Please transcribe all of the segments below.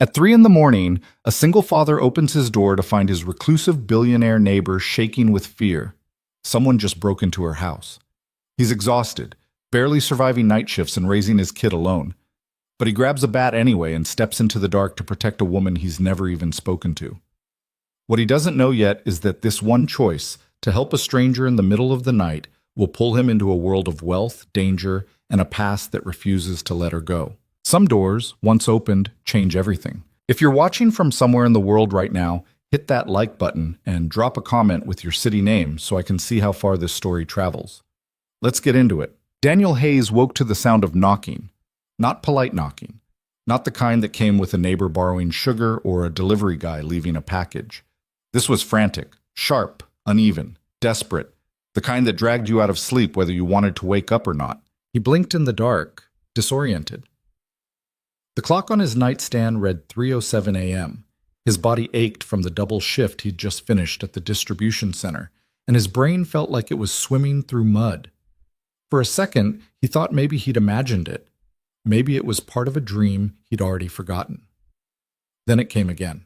At 3 in the morning, a single father opens his door to find his reclusive billionaire neighbor shaking with fear. Someone just broke into her house. He's exhausted, barely surviving night shifts and raising his kid alone. But he grabs a bat anyway and steps into the dark to protect a woman he's never even spoken to. What he doesn't know yet is that this one choice, to help a stranger in the middle of the night, will pull him into a world of wealth, danger, and a past that refuses to let her go. Some doors, once opened, change everything. If you're watching from somewhere in the world right now, hit that like button and drop a comment with your city name so I can see how far this story travels. Let's get into it. Daniel Hayes woke to the sound of knocking. Not polite knocking. Not the kind that came with a neighbor borrowing sugar or a delivery guy leaving a package. This was frantic, sharp, uneven, desperate. The kind that dragged you out of sleep whether you wanted to wake up or not. He blinked in the dark, disoriented. The clock on his nightstand read 3:07 a.m. His body ached from the double shift he'd just finished at the distribution center, and his brain felt like it was swimming through mud. For a second, he thought maybe he'd imagined it. Maybe it was part of a dream he'd already forgotten. Then it came again.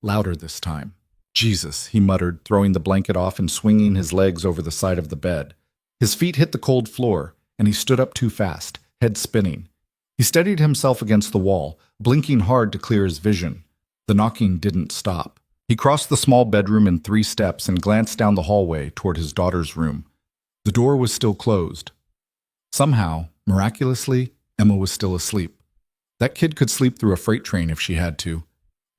Louder this time. Jesus, he muttered, throwing the blanket off and swinging his legs over the side of the bed. His feet hit the cold floor, and he stood up too fast, head spinning. He steadied himself against the wall, blinking hard to clear his vision. The knocking didn't stop. He crossed the small bedroom in 3 steps and glanced down the hallway toward his daughter's room. The door was still closed. Somehow, miraculously, Emma was still asleep. That kid could sleep through a freight train if she had to.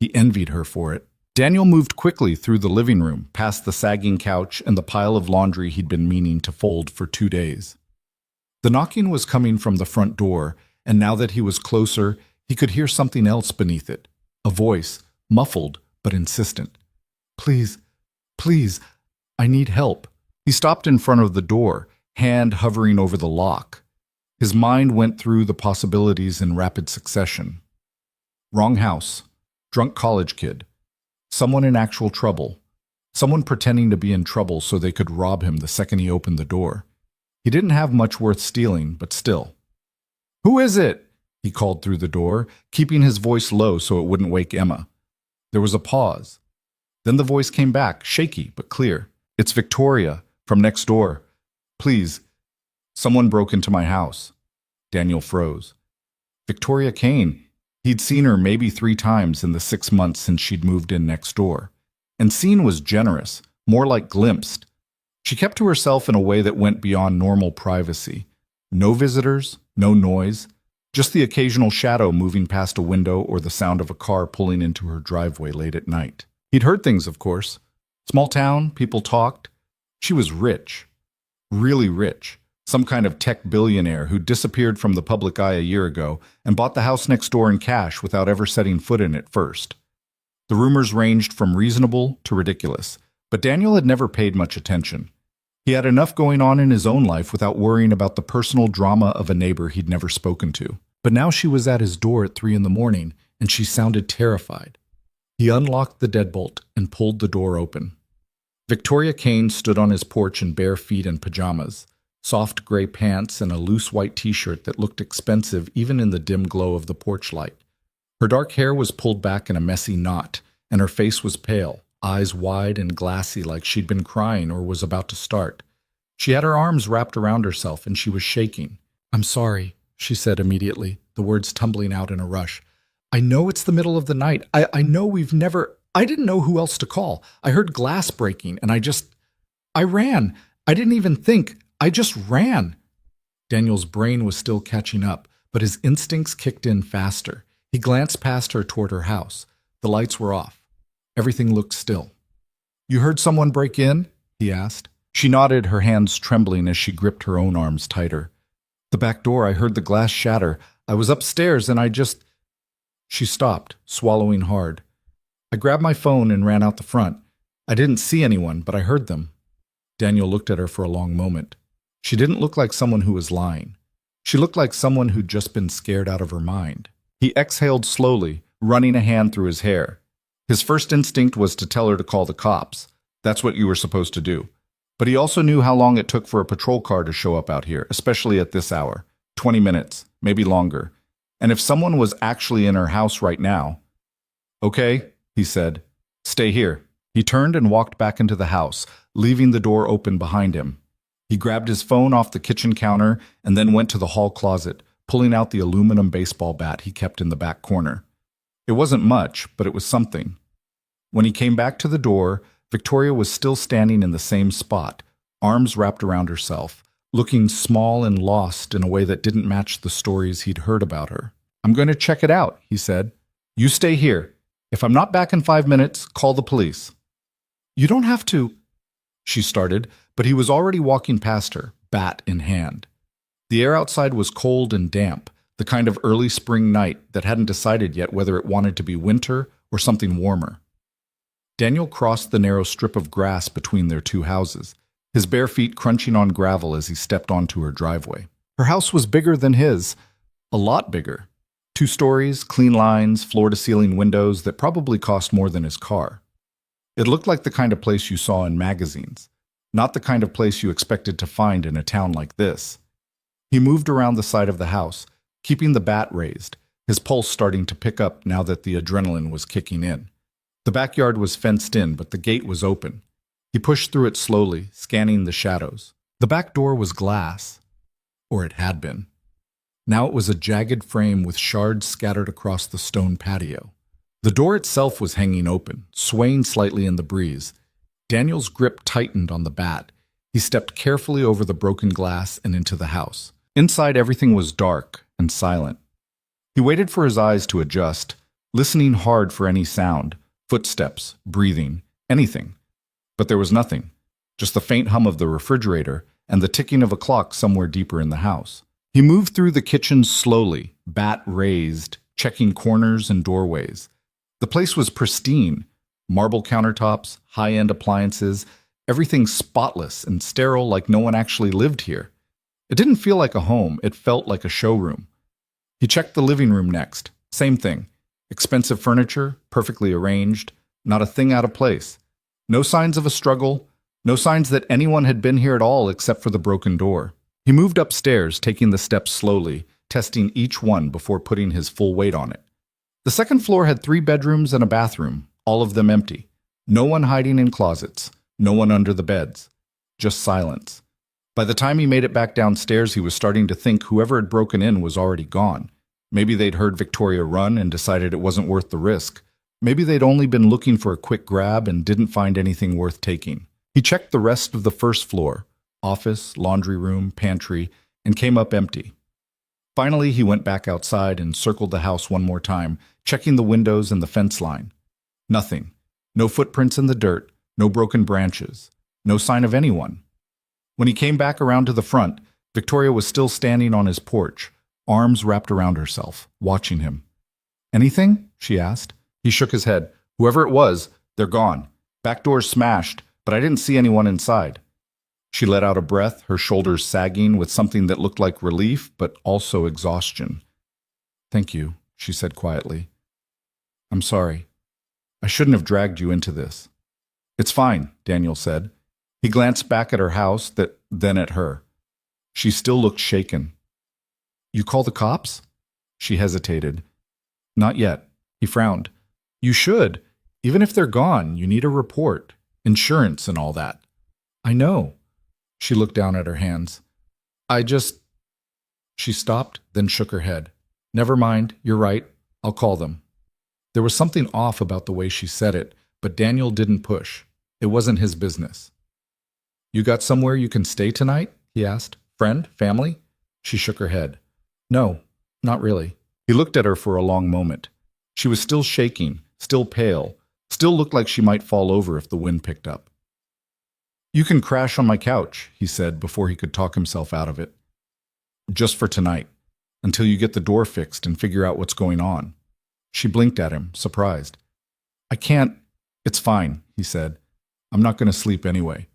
He envied her for it. Daniel moved quickly through the living room, past the sagging couch and the pile of laundry he'd been meaning to fold for 2 days. The knocking was coming from the front door, and now that he was closer, he could hear something else beneath it. A voice, muffled but insistent. Please, please, I need help. He stopped in front of the door, hand hovering over the lock. His mind went through the possibilities in rapid succession. Wrong house. Drunk college kid. Someone in actual trouble. Someone pretending to be in trouble so they could rob him the second he opened the door. He didn't have much worth stealing, but still. "Who is it?" he called through the door, keeping his voice low so it wouldn't wake Emma. There was a pause. Then the voice came back, shaky but clear. "It's Victoria, from next door. Please, someone broke into my house." Daniel froze. Victoria Kane. He'd seen her maybe 3 times in the 6 months since she'd moved in next door. And seen was generous, more like glimpsed. She kept to herself in a way that went beyond normal privacy. No visitors, no noise, just the occasional shadow moving past a window or the sound of a car pulling into her driveway late at night. He'd heard things, of course. Small town, people talked. She was rich. Really rich. Some kind of tech billionaire who disappeared from the public eye a year ago and bought the house next door in cash without ever setting foot in it first. The rumors ranged from reasonable to ridiculous, but Daniel had never paid much attention. He had enough going on in his own life without worrying about the personal drama of a neighbor he'd never spoken to. But now she was at his door at 3 in the morning, and she sounded terrified. He unlocked the deadbolt and pulled the door open. Victoria Kane stood on his porch in bare feet and pajamas, soft gray pants and a loose white t-shirt that looked expensive even in the dim glow of the porch light. Her dark hair was pulled back in a messy knot, and her face was pale, eyes wide and glassy like she'd been crying or was about to start. She had her arms wrapped around herself and she was shaking. "I'm sorry," she said immediately, the words tumbling out in a rush. "I know it's the middle of the night. I know we've never... I didn't know who else to call. I heard glass breaking and I ran. I didn't even think. I just ran." Daniel's brain was still catching up, but his instincts kicked in faster. He glanced past her toward her house. The lights were off. Everything looked still. "You heard someone break in?" he asked. She nodded, her hands trembling as she gripped her own arms tighter. "The back door, I heard the glass shatter. I was upstairs and She stopped, swallowing hard. "I grabbed my phone and ran out the front. I didn't see anyone, but I heard them." Daniel looked at her for a long moment. She didn't look like someone who was lying. She looked like someone who'd just been scared out of her mind. He exhaled slowly, running a hand through his hair. His first instinct was to tell her to call the cops. That's what you were supposed to do. But he also knew how long it took for a patrol car to show up out here, especially at this hour. 20 minutes, maybe longer. And if someone was actually in her house right now, Okay, he said. Stay here. He turned and walked back into the house, leaving the door open behind him. He grabbed his phone off the kitchen counter and then went to the hall closet, pulling out the aluminum baseball bat he kept in the back corner. It wasn't much, but it was something. When he came back to the door, Victoria was still standing in the same spot, arms wrapped around herself, looking small and lost in a way that didn't match the stories he'd heard about her. I'm going to check it out, he said. You stay here. If I'm not back in 5 minutes, call the police. You don't have to, she started, but he was already walking past her, bat in hand. The air outside was cold and damp, the kind of early spring night that hadn't decided yet whether it wanted to be winter or something warmer. Daniel crossed the narrow strip of grass between their two houses, his bare feet crunching on gravel as he stepped onto her driveway. Her house was bigger than his, a lot bigger. 2 stories, clean lines, floor-to-ceiling windows that probably cost more than his car. It looked like the kind of place you saw in magazines, not the kind of place you expected to find in a town like this. He moved around the side of the house, keeping the bat raised, his pulse starting to pick up now that the adrenaline was kicking in. The backyard was fenced in, but the gate was open. He pushed through it slowly, scanning the shadows. The back door was glass, or it had been. Now it was a jagged frame with shards scattered across the stone patio. The door itself was hanging open, swaying slightly in the breeze. Daniel's grip tightened on the bat. He stepped carefully over the broken glass and into the house. Inside, everything was dark and silent. He waited for his eyes to adjust, listening hard for any sound, footsteps, breathing, anything. But there was nothing, just the faint hum of the refrigerator and the ticking of a clock somewhere deeper in the house. He moved through the kitchen slowly, bat raised, checking corners and doorways. The place was pristine, marble countertops, high-end appliances, everything spotless and sterile like no one actually lived here. It didn't feel like a home, it felt like a showroom. He checked the living room next. Same thing. Expensive furniture, perfectly arranged, not a thing out of place. No signs of a struggle, no signs that anyone had been here at all except for the broken door. He moved upstairs, taking the steps slowly, testing each one before putting his full weight on it. The second floor had 3 bedrooms and a bathroom, all of them empty. No one hiding in closets, no one under the beds. Just silence. By the time he made it back downstairs, he was starting to think whoever had broken in was already gone. Maybe they'd heard Victoria run and decided it wasn't worth the risk. Maybe they'd only been looking for a quick grab and didn't find anything worth taking. He checked the rest of the first floor, office, laundry room, pantry, and came up empty. Finally, he went back outside and circled the house one more time, checking the windows and the fence line. Nothing. No footprints in the dirt, no broken branches, no sign of anyone. When he came back around to the front, Victoria was still standing on his porch, arms wrapped around herself, watching him. Anything? She asked. He shook his head. Whoever it was, they're gone. Back door's smashed, but I didn't see anyone inside. She let out a breath, her shoulders sagging with something that looked like relief, but also exhaustion. Thank you, she said quietly. I'm sorry. I shouldn't have dragged you into this. It's fine, Daniel said. He glanced back at her house, then at her. She still looked shaken. You call the cops? She hesitated. Not yet. He frowned. You should. Even if they're gone, you need a report, insurance and all that. I know. She looked down at her hands. She stopped, then shook her head. Never mind, you're right. I'll call them. There was something off about the way she said it, but Daniel didn't push. It wasn't his business. You got somewhere you can stay tonight? He asked. Friend? Family? She shook her head. No, not really. He looked at her for a long moment. She was still shaking, still pale, still looked like she might fall over if the wind picked up. You can crash on my couch, he said before he could talk himself out of it. Just for tonight, until you get the door fixed and figure out what's going on. She blinked at him, surprised. I can't. It's fine, he said. I'm not going to sleep anyway.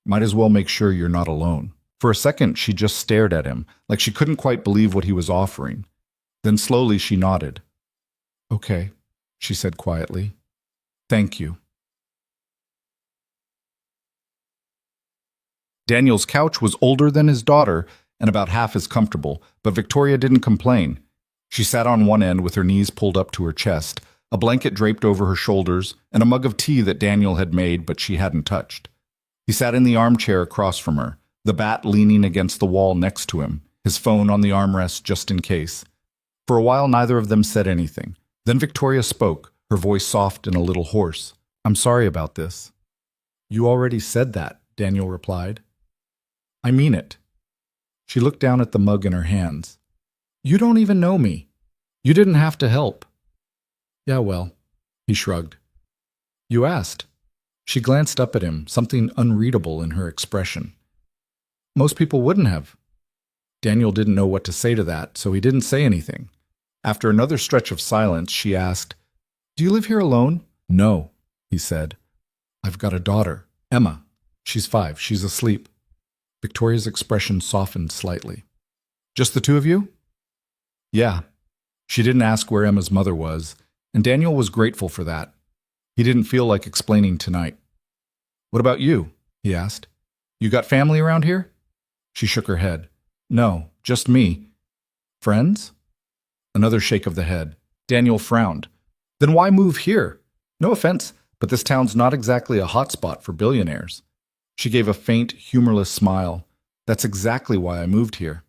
Might as well make sure you're not alone. For a second, she just stared at him, like she couldn't quite believe what he was offering. Then slowly she nodded. Okay, she said quietly. Thank you. Daniel's couch was older than his daughter and about half as comfortable, but Victoria didn't complain. She sat on one end with her knees pulled up to her chest, a blanket draped over her shoulders, and a mug of tea that Daniel had made but she hadn't touched. He sat in the armchair across from her, the bat leaning against the wall next to him, his phone on the armrest just in case. For a while, neither of them said anything. Then Victoria spoke, her voice soft and a little hoarse. "I'm sorry about this." "You already said that," Daniel replied. "I mean it." She looked down at the mug in her hands. "You don't even know me. You didn't have to help." "Yeah, well," he shrugged. "You asked." She glanced up at him, something unreadable in her expression. "Most people wouldn't have." Daniel didn't know what to say to that, so he didn't say anything. After another stretch of silence, she asked, "Do you live here alone?" "No," he said. "I've got a daughter, Emma. She's 5. She's asleep." Victoria's expression softened slightly. "Just the two of you?" "Yeah." She didn't ask where Emma's mother was, and Daniel was grateful for that. He didn't feel like explaining tonight. "What about you?" he asked. "You got family around here?" She shook her head. "No, just me." "Friends?" Another shake of the head. Daniel frowned. "Then why move here? No offense, but this town's not exactly a hotspot for billionaires." She gave a faint, humorless smile. "That's exactly why I moved here."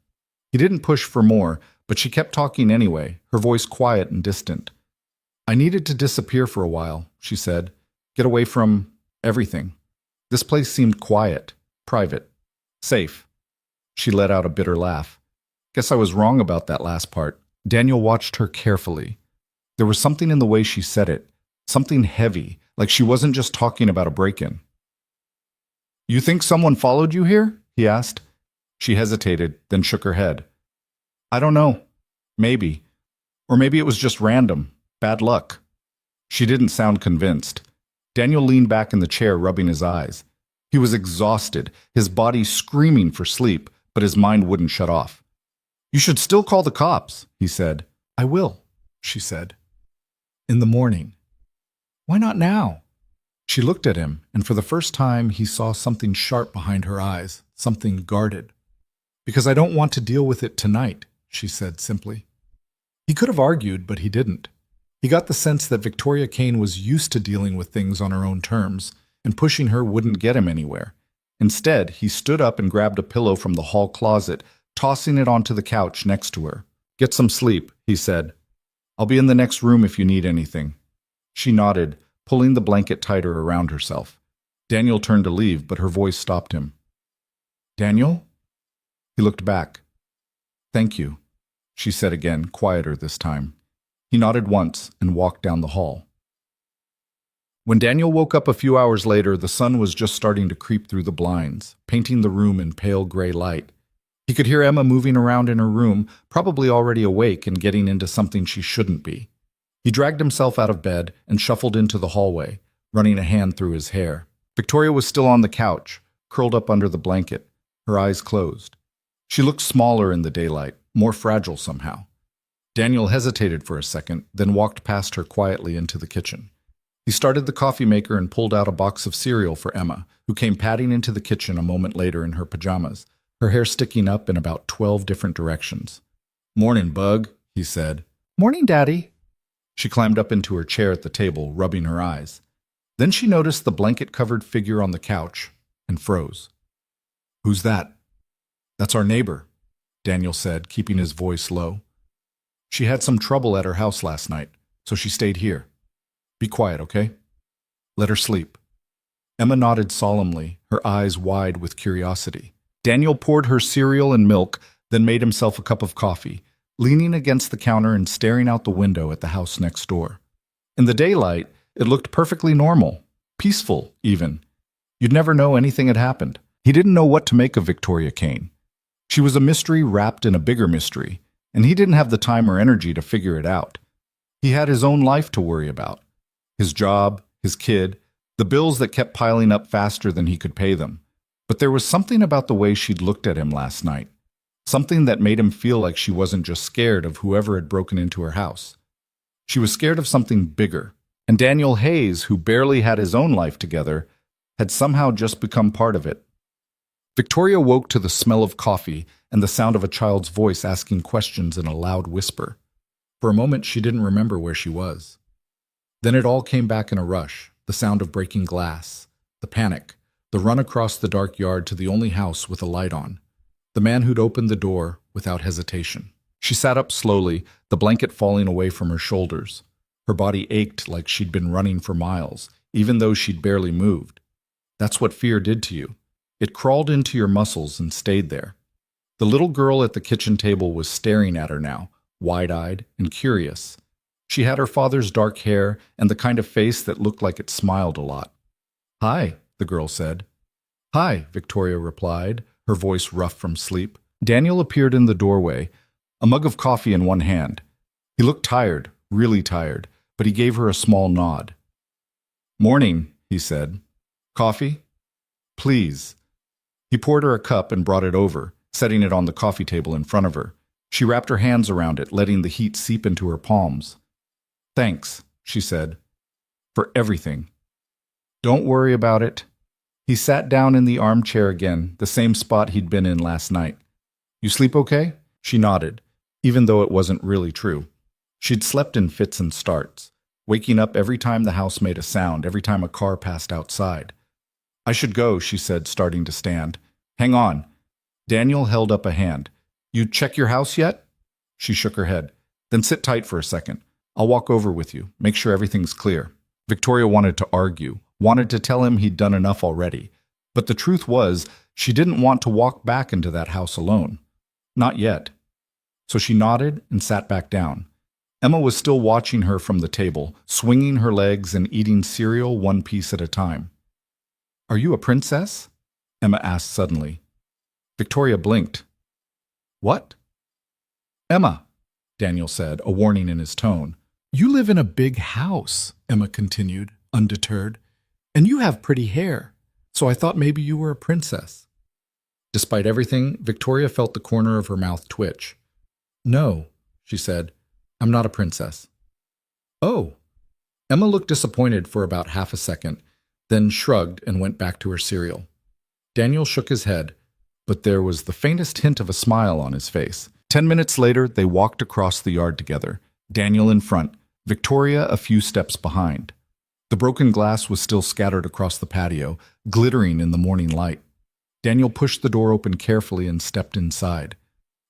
He didn't push for more, but she kept talking anyway, her voice quiet and distant. "I needed to disappear for a while," she said. "Get away from everything. This place seemed quiet, private, safe." She let out a bitter laugh. "Guess I was wrong about that last part." Daniel watched her carefully. There was something in the way she said it, something heavy, like she wasn't just talking about a break-in. "You think someone followed you here?" he asked. She hesitated, then shook her head. "I don't know. Maybe. Or maybe it was just random. Bad luck." She didn't sound convinced. Daniel leaned back in the chair, rubbing his eyes. He was exhausted, his body screaming for sleep, but his mind wouldn't shut off. "You should still call the cops," he said. "I will," she said. "In the morning." "Why not now?" She looked at him, and for the first time he saw something sharp behind her eyes, something guarded. "Because I don't want to deal with it tonight," she said simply. He could have argued, but he didn't. He got the sense that Victoria Kane was used to dealing with things on her own terms, and pushing her wouldn't get him anywhere. Instead, he stood up and grabbed a pillow from the hall closet, tossing it onto the couch next to her. "Get some sleep," he said. "I'll be in the next room if you need anything." She nodded, pulling the blanket tighter around herself. Daniel turned to leave, but her voice stopped him. "Daniel?" He looked back. "Thank you," she said again, quieter this time. He nodded once and walked down the hall. When Daniel woke up a few hours later, the sun was just starting to creep through the blinds, painting the room in pale gray light. He could hear Emma moving around in her room, probably already awake and getting into something she shouldn't be. He dragged himself out of bed and shuffled into the hallway, running a hand through his hair. Victoria was still on the couch, curled up under the blanket, her eyes closed. She looked smaller in the daylight, more fragile somehow. Daniel hesitated for a second, then walked past her quietly into the kitchen. He started the coffee maker and pulled out a box of cereal for Emma, who came padding into the kitchen a moment later in her pajamas, her hair sticking up in about 12 different directions. "Morning, Bug," he said. "Morning, Daddy." She climbed up into her chair at the table, rubbing her eyes. Then she noticed the blanket-covered figure on the couch and froze. "Who's that?" "That's our neighbor," Daniel said, keeping his voice low. "She had some trouble at her house last night, so she stayed here. Be quiet, okay? Let her sleep." Emma nodded solemnly, her eyes wide with curiosity. Daniel poured her cereal and milk, then made himself a cup of coffee, leaning against the counter and staring out the window at the house next door. In the daylight, it looked perfectly normal, peaceful even. You'd never know anything had happened. He didn't know what to make of Victoria Kane. She was a mystery wrapped in a bigger mystery, and he didn't have the time or energy to figure it out. He had his own life to worry about. His job, his kid, the bills that kept piling up faster than he could pay them. But there was something about the way she'd looked at him last night. Something that made him feel like she wasn't just scared of whoever had broken into her house. She was scared of something bigger. And Daniel Hayes, who barely had his own life together, had somehow just become part of it. Victoria woke to the smell of coffee and the sound of a child's voice asking questions in a loud whisper. For a moment, she didn't remember where she was. Then it all came back in a rush, the sound of breaking glass, the panic, the run across the dark yard to the only house with a light on, the man who'd opened the door without hesitation. She sat up slowly, the blanket falling away from her shoulders. Her body ached like she'd been running for miles, even though she'd barely moved. That's what fear did to you. It crawled into your muscles and stayed there. The little girl at the kitchen table was staring at her now, wide-eyed and curious. She had her father's dark hair and the kind of face that looked like it smiled a lot. "Hi," the girl said. "Hi," Victoria replied, her voice rough from sleep. Daniel appeared in the doorway, a mug of coffee in one hand. He looked tired, really tired, but he gave her a small nod. "Morning," he said. "Coffee?" "Please." He poured her a cup and brought it over, setting it on the coffee table in front of her. She wrapped her hands around it, letting the heat seep into her palms. "Thanks," she said, "for everything." "Don't worry about it." He sat down in the armchair again, the same spot he'd been in last night. "You sleep okay?" She nodded, even though it wasn't really true. She'd slept in fits and starts, waking up every time the house made a sound, every time a car passed outside. "I should go," she said, starting to stand. "Hang on." Daniel held up a hand. "You check your house yet?" She shook her head. "Then sit tight for a second. I'll walk over with you, make sure everything's clear." Victoria wanted to argue, wanted to tell him he'd done enough already. But the truth was, she didn't want to walk back into that house alone. Not yet. So she nodded and sat back down. Emma was still watching her from the table, swinging her legs and eating cereal one piece at a time. "Are you a princess?" Emma asked suddenly. Victoria blinked. "What?" "Emma," Daniel said, a warning in his tone. "You live in a big house," Emma continued, undeterred, "and you have pretty hair, so I thought maybe you were a princess." Despite everything, Victoria felt the corner of her mouth twitch. "No," she said, "I'm not a princess." "Oh." Emma looked disappointed for about half a second, then shrugged and went back to her cereal. Daniel shook his head, but there was the faintest hint of a smile on his face. 10 minutes later, they walked across the yard together, Daniel in front, Victoria a few steps behind. The broken glass was still scattered across the patio, glittering in the morning light. Daniel pushed the door open carefully and stepped inside.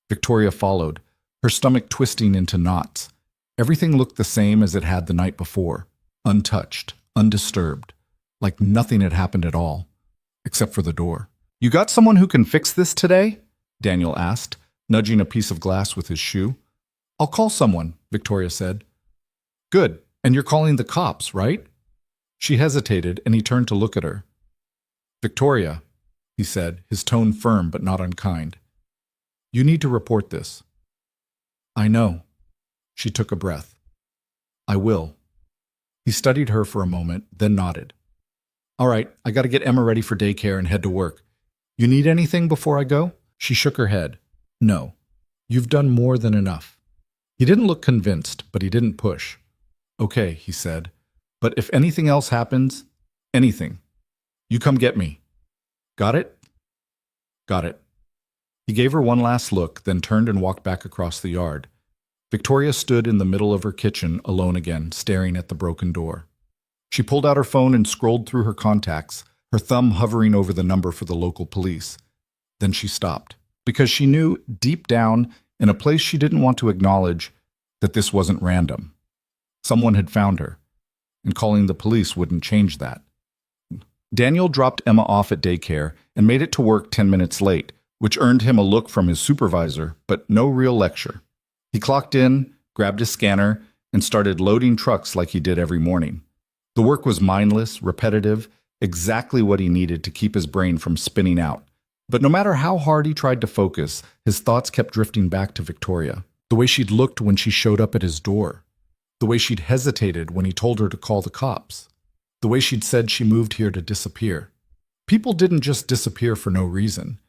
Victoria followed, her stomach twisting into knots. Everything looked the same as it had the night before, untouched, undisturbed, like nothing had happened at all, except for the door. "You got someone who can fix this today?" Daniel asked, nudging a piece of glass with his shoe. "I'll call someone," Victoria said. "Good, and you're calling the cops, right?" She hesitated, and he turned to look at her. "Victoria," he said, his tone firm but not unkind, "you need to report this." "I know." She took a breath. "I will." He studied her for a moment, then nodded. "All right, I got to get Emma ready for daycare and head to work. You need anything before I go?" She shook her head. "No. You've done more than enough." He didn't look convinced, but he didn't push. "Okay," he said. "But if anything else happens, anything, you come get me. Got it?" "Got it." He gave her one last look, then turned and walked back across the yard. Victoria stood in the middle of her kitchen, alone again, staring at the broken door. She pulled out her phone and scrolled through her contacts, her thumb hovering over the number for the local police. Then she stopped, because she knew, deep down, in a place she didn't want to acknowledge, that this wasn't random. Someone had found her, and calling the police wouldn't change that. Daniel dropped Emma off at daycare and made it to work 10 minutes late, which earned him a look from his supervisor, but no real lecture. He clocked in, grabbed his scanner, and started loading trucks like he did every morning. The work was mindless, repetitive, exactly what he needed to keep his brain from spinning out. But no matter how hard he tried to focus, his thoughts kept drifting back to Victoria. The way she'd looked when she showed up at his door. The way she'd hesitated when he told her to call the cops. The way she'd said she moved here to disappear. People didn't just disappear for no reason.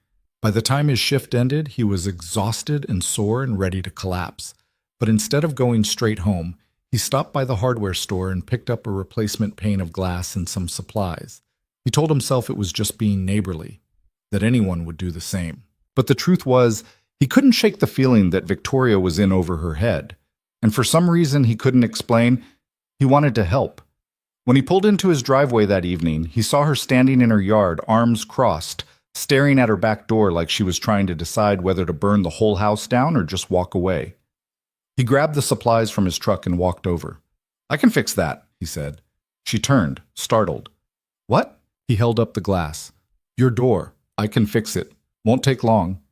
By the time his shift ended, he was exhausted and sore and ready to collapse. But instead of going straight home, he stopped by the hardware store and picked up a replacement pane of glass and some supplies. He told himself it was just being neighborly, that anyone would do the same. But the truth was, he couldn't shake the feeling that Victoria was in over her head. And for some reason he couldn't explain, He wanted to help. When he pulled into his driveway that evening, he saw her standing in her yard, arms crossed, staring at her back door like she was trying to decide whether to burn the whole house down or just walk away. He grabbed the supplies from his truck and walked over. "I can fix that," he said. She turned, startled. "What?" He held up the glass. "Your door. I can fix it. Won't take long."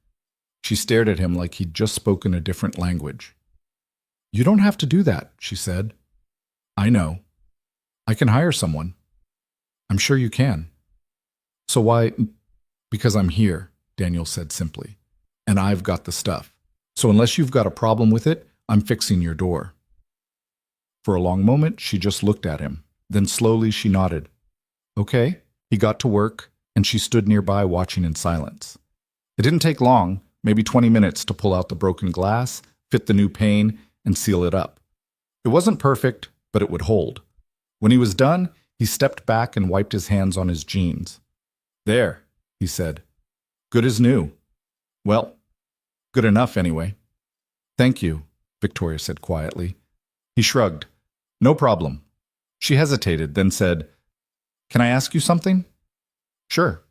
She stared at him like he'd just spoken a different language. "You don't have to do that," she said. "I know. I can hire someone." "I'm sure you can." "So why?" "Because I'm here," Daniel said simply. "And I've got the stuff. So unless you've got a problem with it, I'm fixing your door." For a long moment, she just looked at him. Then slowly she nodded. "Okay." He got to work, and she stood nearby watching in silence. It didn't take long, maybe 20 minutes, to pull out the broken glass, fit the new pane, and seal it up. It wasn't perfect, but it would hold. When he was done, he stepped back and wiped his hands on his jeans. "There," he said. "Good as new. Well, good enough anyway." "Thank you," Victoria said quietly. He shrugged. "No problem." She hesitated, then said, "Can I ask you something?" "Sure."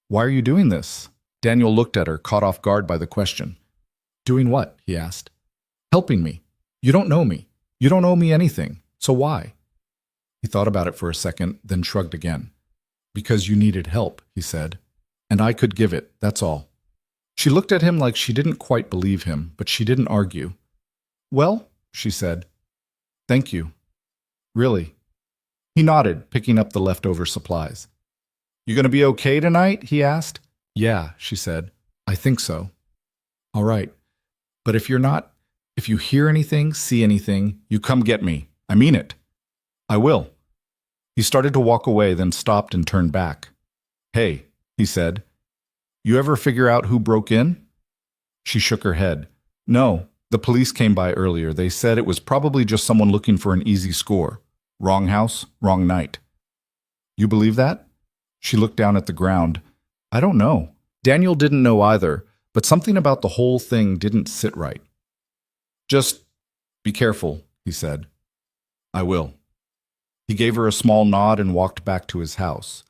"Why are you doing this?" Daniel looked at her, caught off guard by the question. "Doing what?" he asked. "Helping me. You don't know me. You don't owe me anything. So why?" He thought about it for a second, then shrugged again. "Because you needed help," he said. "And I could give it, that's all." She looked at him like she didn't quite believe him, but she didn't argue. "Well," she said. "Thank you. Really." He nodded, picking up the leftover supplies. "You gonna be okay tonight?" he asked. "Yeah," she said. "I think so." "All right. But if you're not, if you hear anything, see anything, you come get me. I mean it." "I will." He started to walk away, then stopped and turned back. "Hey," he said. "You ever figure out who broke in?" She shook her head. "No, the police came by earlier. They said it was probably just someone looking for an easy score. Wrong house, wrong night." "You believe that?" She looked down at the ground. "I don't know." Daniel didn't know either, but something about the whole thing didn't sit right. "Just be careful," he said. "I will." He gave her a small nod and walked back to his house,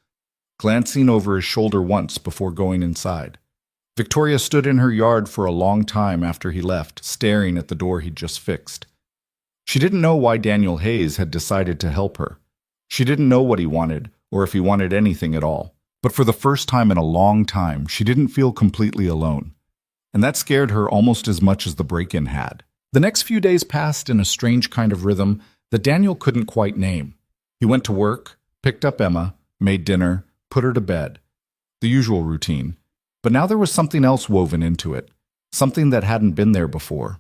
glancing over his shoulder once before going inside. Victoria stood in her yard for a long time after he left, staring at the door he'd just fixed. She didn't know why Daniel Hayes had decided to help her. She didn't know what he wanted, or if he wanted anything at all. But for the first time in a long time, she didn't feel completely alone. And that scared her almost as much as the break-in had. The next few days passed in a strange kind of rhythm that Daniel couldn't quite name. He went to work, picked up Emma, made dinner, put her to bed. The usual routine. But now there was something else woven into it. Something that hadn't been there before.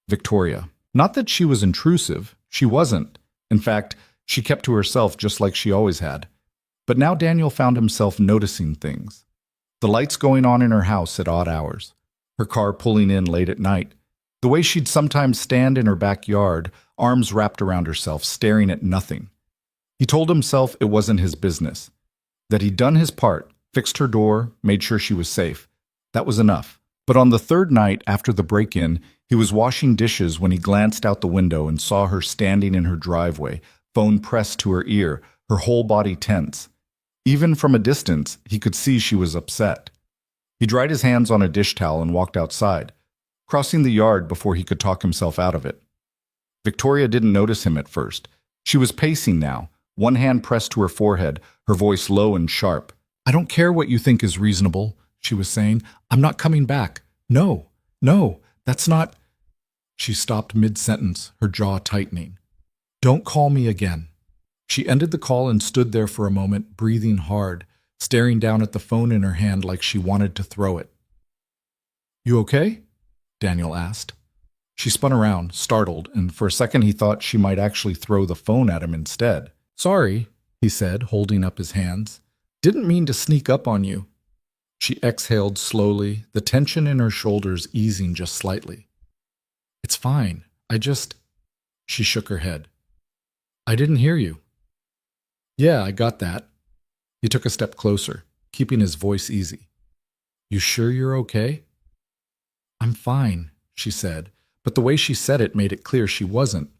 Victoria. Not that she was intrusive. She wasn't. In fact, she kept to herself just like she always had. But now Daniel found himself noticing things. The lights going on in her house at odd hours. Her car pulling in late at night. The way she'd sometimes stand in her backyard, arms wrapped around herself, staring at nothing. He told himself it wasn't his business. That he'd done his part, fixed her door, made sure she was safe. That was enough. But on the third night after the break-in, he was washing dishes when he glanced out the window and saw her standing in her driveway, phone pressed to her ear, her whole body tense. Even from a distance, he could see she was upset. He dried his hands on a dish towel and walked outside, crossing the yard before he could talk himself out of it. Victoria didn't notice him at first. She was pacing now, one hand pressed to her forehead, her voice low and sharp. "I don't care what you think is reasonable," she was saying. "I'm not coming back. No, that's not—" She stopped mid-sentence, her jaw tightening. "Don't call me again." She ended the call and stood there for a moment, breathing hard, staring down at the phone in her hand like she wanted to throw it. "You okay?" Daniel asked. She spun around, startled, and for a second he thought she might actually throw the phone at him instead. "Sorry," he said, holding up his hands. "Didn't mean to sneak up on you." She exhaled slowly, the tension in her shoulders easing just slightly. "It's fine. She shook her head. "I didn't hear you." "Yeah, I got that." He took a step closer, keeping his voice easy. "You sure you're okay?" "I'm fine," she said, but the way she said it made it clear she wasn't.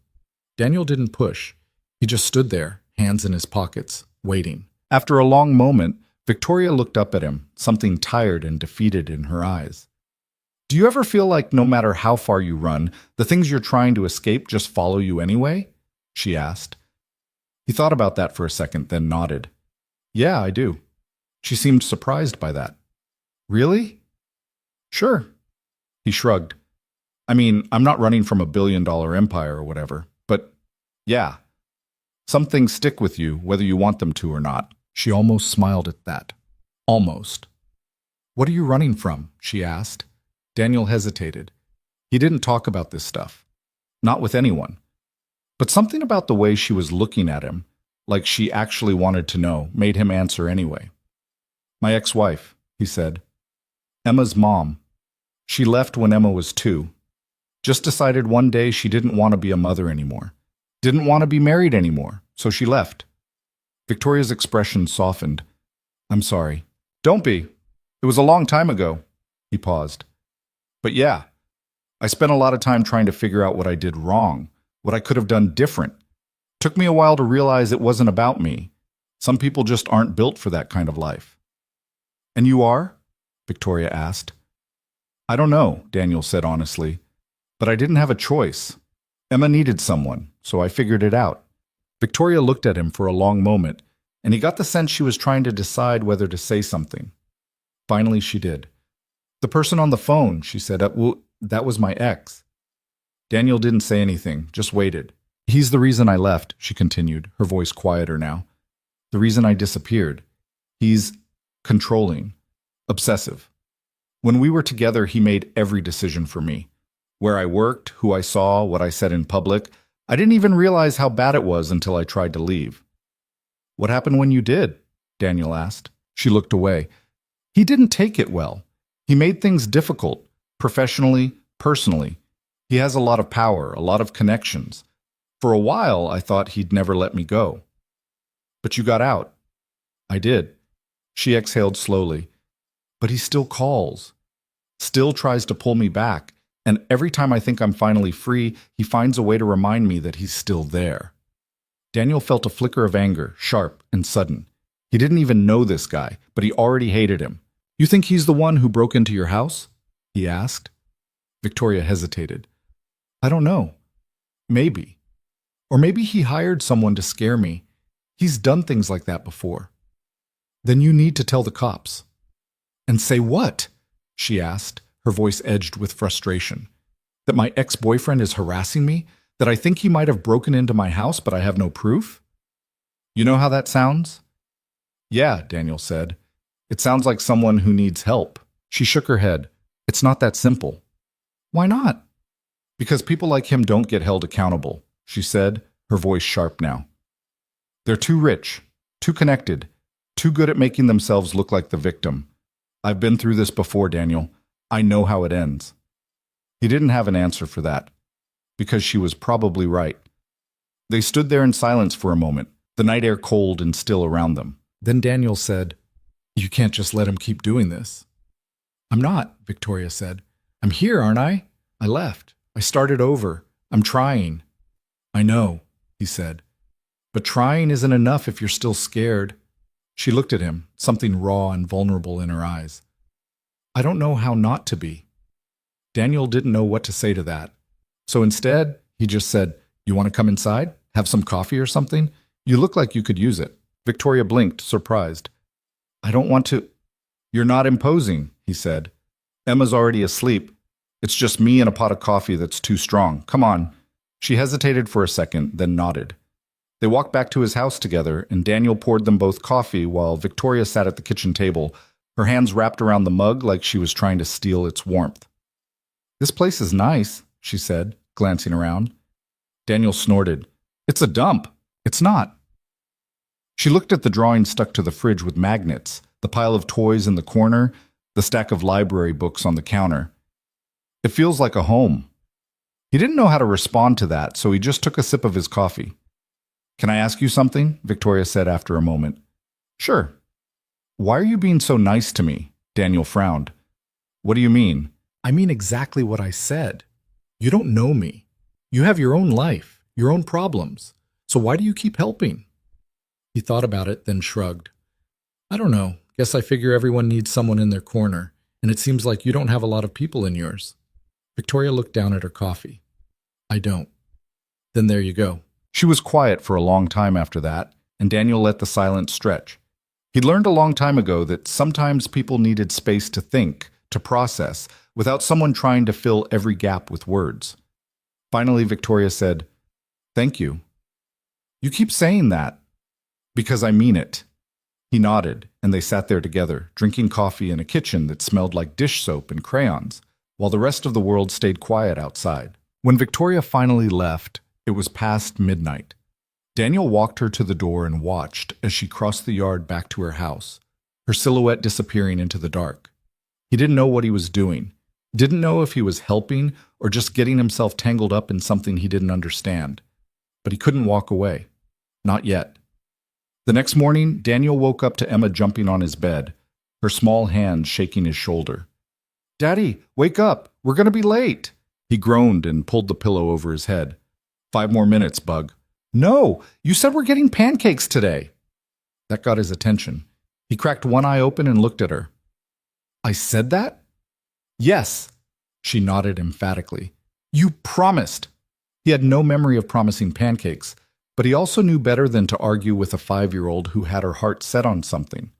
Daniel didn't push. He just stood there, hands in his pockets, waiting. After a long moment, Victoria looked up at him, something tired and defeated in her eyes. Do you ever feel like no matter how far you run, the things you're trying to escape just follow you anyway? She asked. He thought about that for a second, then nodded. Yeah, I do. She seemed surprised by that. Really? Sure. He shrugged. I mean, I'm not running from a billion-dollar empire or whatever, but yeah, some things stick with you whether you want them to or not. She almost smiled at that. Almost. What are you running from? She asked. Daniel hesitated. He didn't talk about this stuff. Not with anyone. But something about the way she was looking at him, like she actually wanted to know, made him answer anyway. My ex-wife, he said. Emma's mom. She left when Emma was 2. Just decided one day she didn't want to be a mother anymore. Didn't want to be married anymore, so she left. Victoria's expression softened. I'm sorry. Don't be. It was a long time ago. He paused. But yeah, I spent a lot of time trying to figure out what I did wrong, what I could have done different. Took me a while to realize it wasn't about me. Some people just aren't built for that kind of life. And you are? Victoria asked. I don't know, Daniel said honestly, but I didn't have a choice. Emma needed someone, so I figured it out. Victoria looked at him for a long moment, and he got the sense she was trying to decide whether to say something. Finally, she did. The person on the phone, she said, well, that was my ex. Daniel didn't say anything, just waited. He's the reason I left, she continued, her voice quieter now. The reason I disappeared. He's controlling, obsessive. When we were together, he made every decision for me. Where I worked, who I saw, what I said in public. I didn't even realize how bad it was until I tried to leave. What happened when you did? Daniel asked. She looked away. He didn't take it well. He made things difficult, professionally, personally. He has a lot of power, a lot of connections. For a while, I thought he'd never let me go. But you got out. I did. She exhaled slowly. But he still calls. Still tries to pull me back. And every time I think I'm finally free, he finds a way to remind me that he's still there. Daniel felt a flicker of anger, sharp and sudden. He didn't even know this guy, but he already hated him. You think he's the one who broke into your house? He asked. Victoria hesitated. I don't know. Maybe. Or maybe he hired someone to scare me. He's done things like that before. Then you need to tell the cops. And say what? She asked, her voice edged with frustration. That my ex-boyfriend is harassing me? That I think he might have broken into my house, but I have no proof? You know how that sounds? Yeah, Daniel said. It sounds like someone who needs help. She shook her head. It's not that simple. Why not? Because people like him don't get held accountable, she said, her voice sharp now. They're too rich, too connected, too good at making themselves look like the victim. I've been through this before, Daniel. I know how it ends. He didn't have an answer for that, because she was probably right. They stood there in silence for a moment, the night air cold and still around them. Then Daniel said, You can't just let him keep doing this. I'm not, Victoria said. I'm here, aren't I? I left. I started over. I'm trying. I know, he said. But trying isn't enough if you're still scared. She looked at him, something raw and vulnerable in her eyes. I don't know how not to be. Daniel didn't know what to say to that. So instead, he just said, You want to come inside? Have some coffee or something? You look like you could use it. Victoria blinked, surprised. I don't want to. You're not imposing, he said. Emma's already asleep. It's just me and a pot of coffee that's too strong. Come on. She hesitated for a second, then nodded. They walked back to his house together, and Daniel poured them both coffee while Victoria sat at the kitchen table, her hands wrapped around the mug like she was trying to steal its warmth. This place is nice, she said, glancing around. Daniel snorted. It's a dump. It's not. She looked at the drawing stuck to the fridge with magnets, the pile of toys in the corner, the stack of library books on the counter. It feels like a home. He didn't know how to respond to that, so he just took a sip of his coffee. Can I ask you something? Victoria said after a moment. Sure. Why are you being so nice to me? Daniel frowned. What do you mean? I mean exactly what I said. You don't know me. You have your own life, your own problems. So why do you keep helping? He thought about it, then shrugged. I don't know. Guess I figure everyone needs someone in their corner, and it seems like you don't have a lot of people in yours. Victoria looked down at her coffee. I don't. Then there you go. She was quiet for a long time after that, and Daniel let the silence stretch. He'd learned a long time ago that sometimes people needed space to think, to process, without someone trying to fill every gap with words. Finally, Victoria said, Thank you. You keep saying that. Because I mean it. He nodded, and they sat there together, drinking coffee in a kitchen that smelled like dish soap and crayons, while the rest of the world stayed quiet outside. When Victoria finally left, it was past midnight. Daniel walked her to the door and watched as she crossed the yard back to her house, her silhouette disappearing into the dark. He didn't know what he was doing, didn't know if he was helping or just getting himself tangled up in something he didn't understand. But he couldn't walk away. Not yet. The next morning, Daniel woke up to Emma jumping on his bed, her small hand shaking his shoulder. Daddy, wake up! We're going to be late! He groaned and pulled the pillow over his head. 5 more minutes, Bug. No, you said we're getting pancakes today. That got his attention. He cracked one eye open and looked at her. I said that? Yes. She nodded emphatically. You promised. He had no memory of promising pancakes, but he also knew better than to argue with a 5-year-old who had her heart set on something.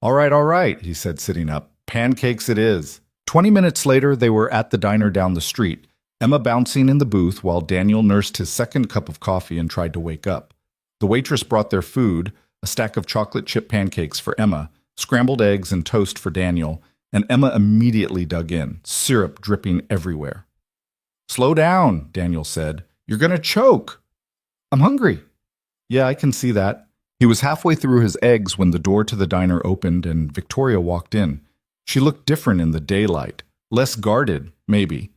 All right, he said, sitting up. Pancakes it is. 20 minutes later, they were at the diner down the street, Emma bouncing in the booth while Daniel nursed his second cup of coffee and tried to wake up. The waitress brought their food, a stack of chocolate chip pancakes for Emma, scrambled eggs and toast for Daniel, and Emma immediately dug in, syrup dripping everywhere. Slow down, Daniel said. You're going to choke. I'm hungry. Yeah, I can see that. He was halfway through his eggs when the door to the diner opened and Victoria walked in. She looked different in the daylight, less guarded, maybe.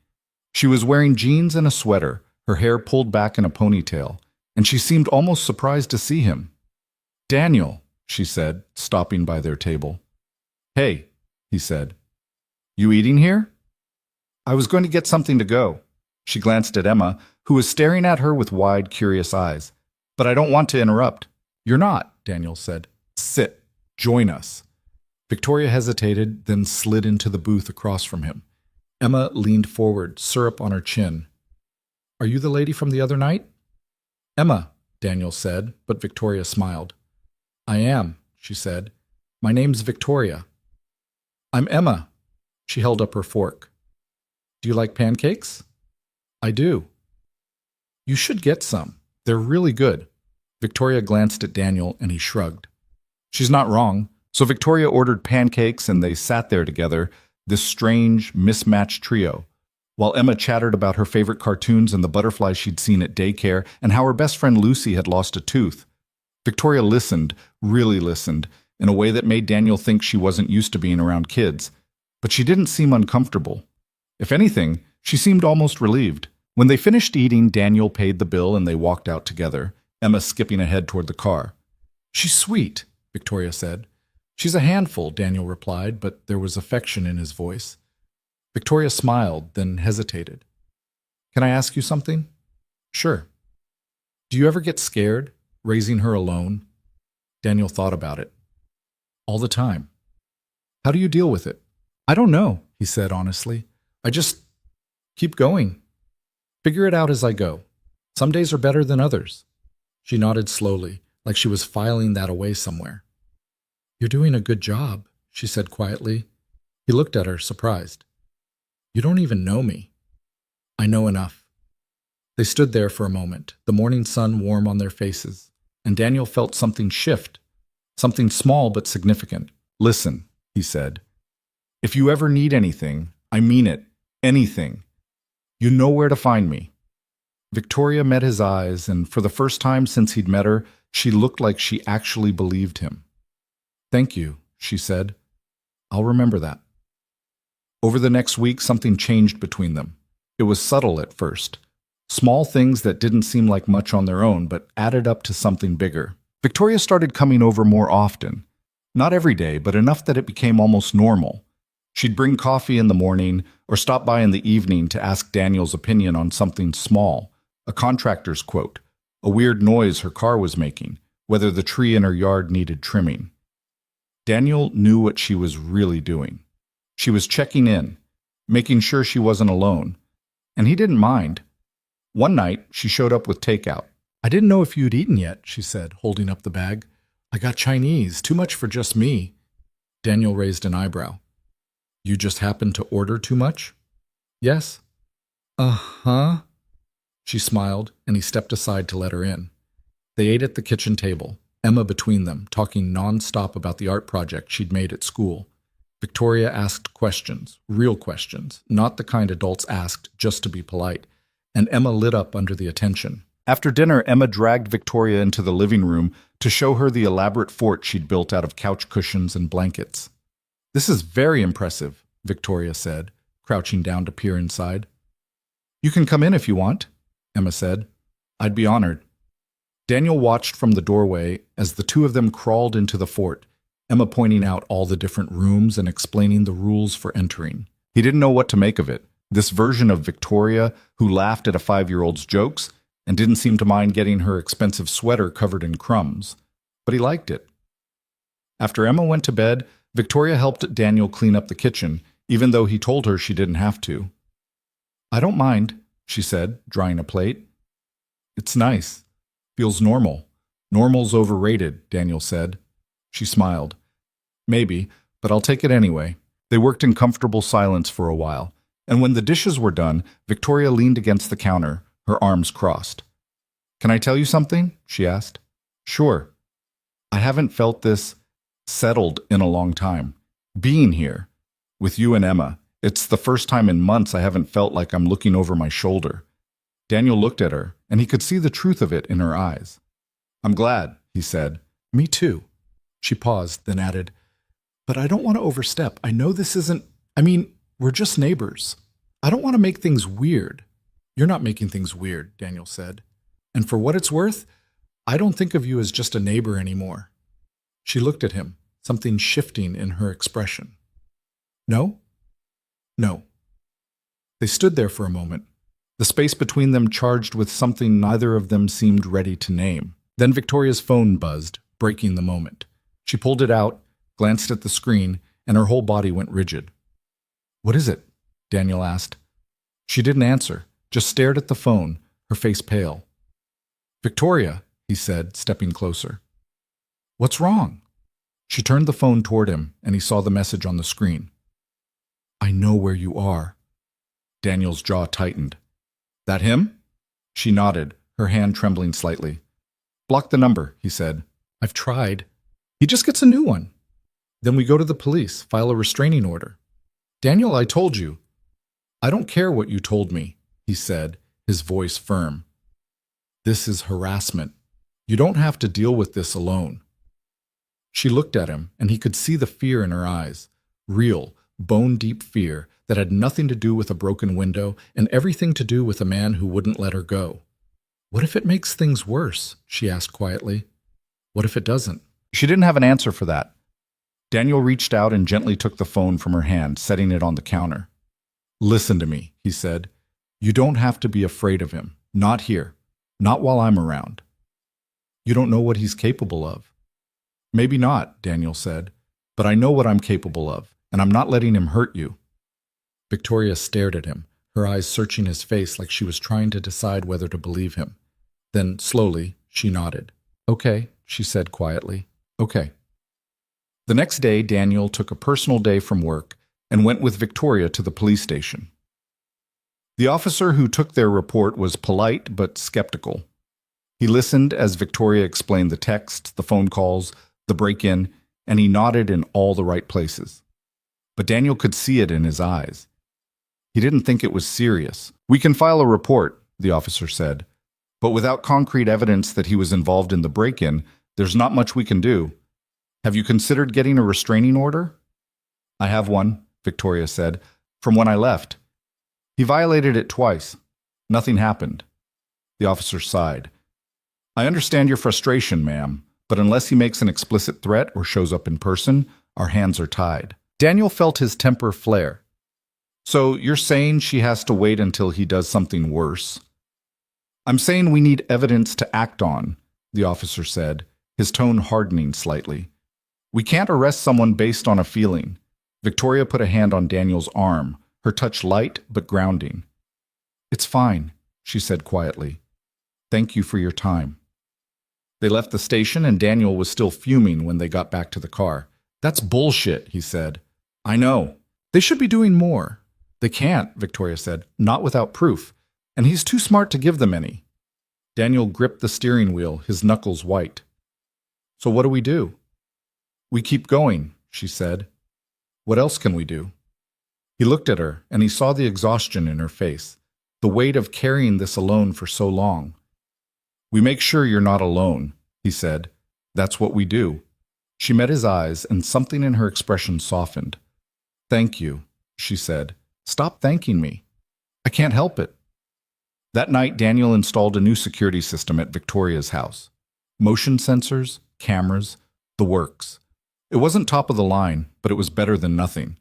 She was wearing jeans and a sweater, her hair pulled back in a ponytail, and she seemed almost surprised to see him. Daniel, she said, stopping by their table. Hey, he said. You eating here? I was going to get something to go. She glanced at Emma, who was staring at her with wide, curious eyes. But I don't want to interrupt. You're not, Daniel said. Sit. Join us. Victoria hesitated, then slid into the booth across from him. Emma leaned forward, syrup on her chin. Are you the lady from the other night? Emma, Daniel said, but Victoria smiled. I am, she said. My name's Victoria. I'm Emma. She held up her fork. Do you like pancakes? I do. You should get some. They're really good. Victoria glanced at Daniel and he shrugged. She's not wrong. So Victoria ordered pancakes and they sat there together, this strange, mismatched trio, while Emma chattered about her favorite cartoons and the butterflies she'd seen at daycare and how her best friend Lucy had lost a tooth. Victoria listened, really listened, in a way that made Daniel think she wasn't used to being around kids. But she didn't seem uncomfortable. If anything, she seemed almost relieved. When they finished eating, Daniel paid the bill and they walked out together, Emma skipping ahead toward the car. She's sweet, Victoria said. She's a handful, Daniel replied, but there was affection in his voice. Victoria smiled, then hesitated. Can I ask you something? Sure. Do you ever get scared, raising her alone? Daniel thought about it. All the time. How do you deal with it? I don't know, he said honestly. I just keep going. Figure it out as I go. Some days are better than others. She nodded slowly, like she was filing that away somewhere. You're doing a good job, she said quietly. He looked at her, surprised. You don't even know me. I know enough. They stood there for a moment, the morning sun warm on their faces, and Daniel felt something shift, something small but significant. Listen, he said. If you ever need anything, I mean it, anything, you know where to find me. Victoria met his eyes, and for the first time since he'd met her, she looked like she actually believed him. Thank you, she said. I'll remember that. Over the next week, something changed between them. It was subtle at first. Small things that didn't seem like much on their own, but added up to something bigger. Victoria started coming over more often. Not every day, but enough that it became almost normal. She'd bring coffee in the morning or stop by in the evening to ask Daniel's opinion on something small, a contractor's quote, a weird noise her car was making, whether the tree in her yard needed trimming. Daniel knew what she was really doing. She was checking in, making sure she wasn't alone, and he didn't mind. One night, she showed up with takeout. "I didn't know if you'd eaten yet," she said, holding up the bag. "I got Chinese, too much for just me." Daniel raised an eyebrow. "You just happened to order too much?" "Yes." "Uh-huh." She smiled, and he stepped aside to let her in. They ate at the kitchen table, Emma between them, talking non-stop about the art project she'd made at school. Victoria asked questions, real questions, not the kind adults asked just to be polite, and Emma lit up under the attention. After dinner, Emma dragged Victoria into the living room to show her the elaborate fort she'd built out of couch cushions and blankets. "This is very impressive," Victoria said, crouching down to peer inside. "You can come in if you want," Emma said. "I'd be honored." Daniel watched from the doorway as the two of them crawled into the fort, Emma pointing out all the different rooms and explaining the rules for entering. He didn't know what to make of it. This version of Victoria, who laughed at a 5-year-old's jokes and didn't seem to mind getting her expensive sweater covered in crumbs. But he liked it. After Emma went to bed, Victoria helped Daniel clean up the kitchen, even though he told her she didn't have to. "I don't mind," she said, drying a plate. "It's nice. Feels normal." "Normal's overrated," Daniel said. She smiled. "Maybe, but I'll take it anyway." They worked in comfortable silence for a while, and when the dishes were done, Victoria leaned against the counter, her arms crossed. "Can I tell you something?" she asked. "Sure." "I haven't felt this settled in a long time. Being here, with you and Emma, it's the first time in months I haven't felt like I'm looking over my shoulder." Daniel looked at her, and he could see the truth of it in her eyes. "I'm glad," he said. "Me too." She paused, then added, "But I don't want to overstep. I know this isn't... we're just neighbors. I don't want to make things weird." "You're not making things weird," Daniel said. "And for what it's worth, I don't think of you as just a neighbor anymore." She looked at him, something shifting in her expression. "No?" "No." They stood there for a moment, the space between them charged with something neither of them seemed ready to name. Then Victoria's phone buzzed, breaking the moment. She pulled it out, glanced at the screen, and her whole body went rigid. "What is it?" Daniel asked. She didn't answer, just stared at the phone, her face pale. "Victoria," he said, stepping closer. "What's wrong?" She turned the phone toward him, and he saw the message on the screen. "I know where you are." Daniel's jaw tightened. "That him?" She nodded, her hand trembling slightly. "Block the number," he said. "I've tried." "He just gets a new one." "Then we go to the police, file a restraining order." "Daniel, I told you." "I don't care what you told me," he said, his voice firm. "This is harassment. You don't have to deal with this alone." She looked at him, and he could see the fear in her eyes. Real, bone-deep fear that had nothing to do with a broken window and everything to do with a man who wouldn't let her go. "What if it makes things worse?" she asked quietly. "What if it doesn't?" She didn't have an answer for that. Daniel reached out and gently took the phone from her hand, setting it on the counter. "Listen to me," he said. "You don't have to be afraid of him. Not here. Not while I'm around." "You don't know what he's capable of." "Maybe not," Daniel said. "But I know what I'm capable of, and I'm not letting him hurt you." Victoria stared at him, her eyes searching his face like she was trying to decide whether to believe him. Then, slowly, she nodded. "Okay," she said quietly. "Okay." The next day, Daniel took a personal day from work and went with Victoria to the police station. The officer who took their report was polite but skeptical. He listened as Victoria explained the text, the phone calls, the break-in, and he nodded in all the right places. But Daniel could see it in his eyes. He didn't think it was serious. "We can file a report," the officer said. "But without concrete evidence that he was involved in the break-in, there's not much we can do. Have you considered getting a restraining order?" "I have one," Victoria said, "from when I left. He violated it twice. Nothing happened." The officer sighed. "I understand your frustration, ma'am, but unless he makes an explicit threat or shows up in person, our hands are tied." Daniel felt his temper flare. "So you're saying she has to wait until he does something worse?" I'm saying we need evidence to act on, the officer said, his tone hardening slightly. We can't arrest someone based on a feeling. Victoria put a hand on Daniel's arm, her touch light but grounding. It's fine, she said quietly. Thank you for your time. They left the station and Daniel was still fuming when they got back to the car. That's bullshit, he said. I know. They should be doing more. They can't, Victoria said, not without proof. And he's too smart to give them any. Daniel gripped the steering wheel, his knuckles white. So what do we do? We keep going, she said. What else can we do? He looked at her, and he saw the exhaustion in her face, the weight of carrying this alone for so long. We make sure you're not alone, he said. That's what we do. She met his eyes, and something in her expression softened. Thank you, she said. Stop thanking me. I can't help it. That night, Daniel installed a new security system at Victoria's house. Motion sensors, cameras, the works. It wasn't top of the line, but it was better than nothing.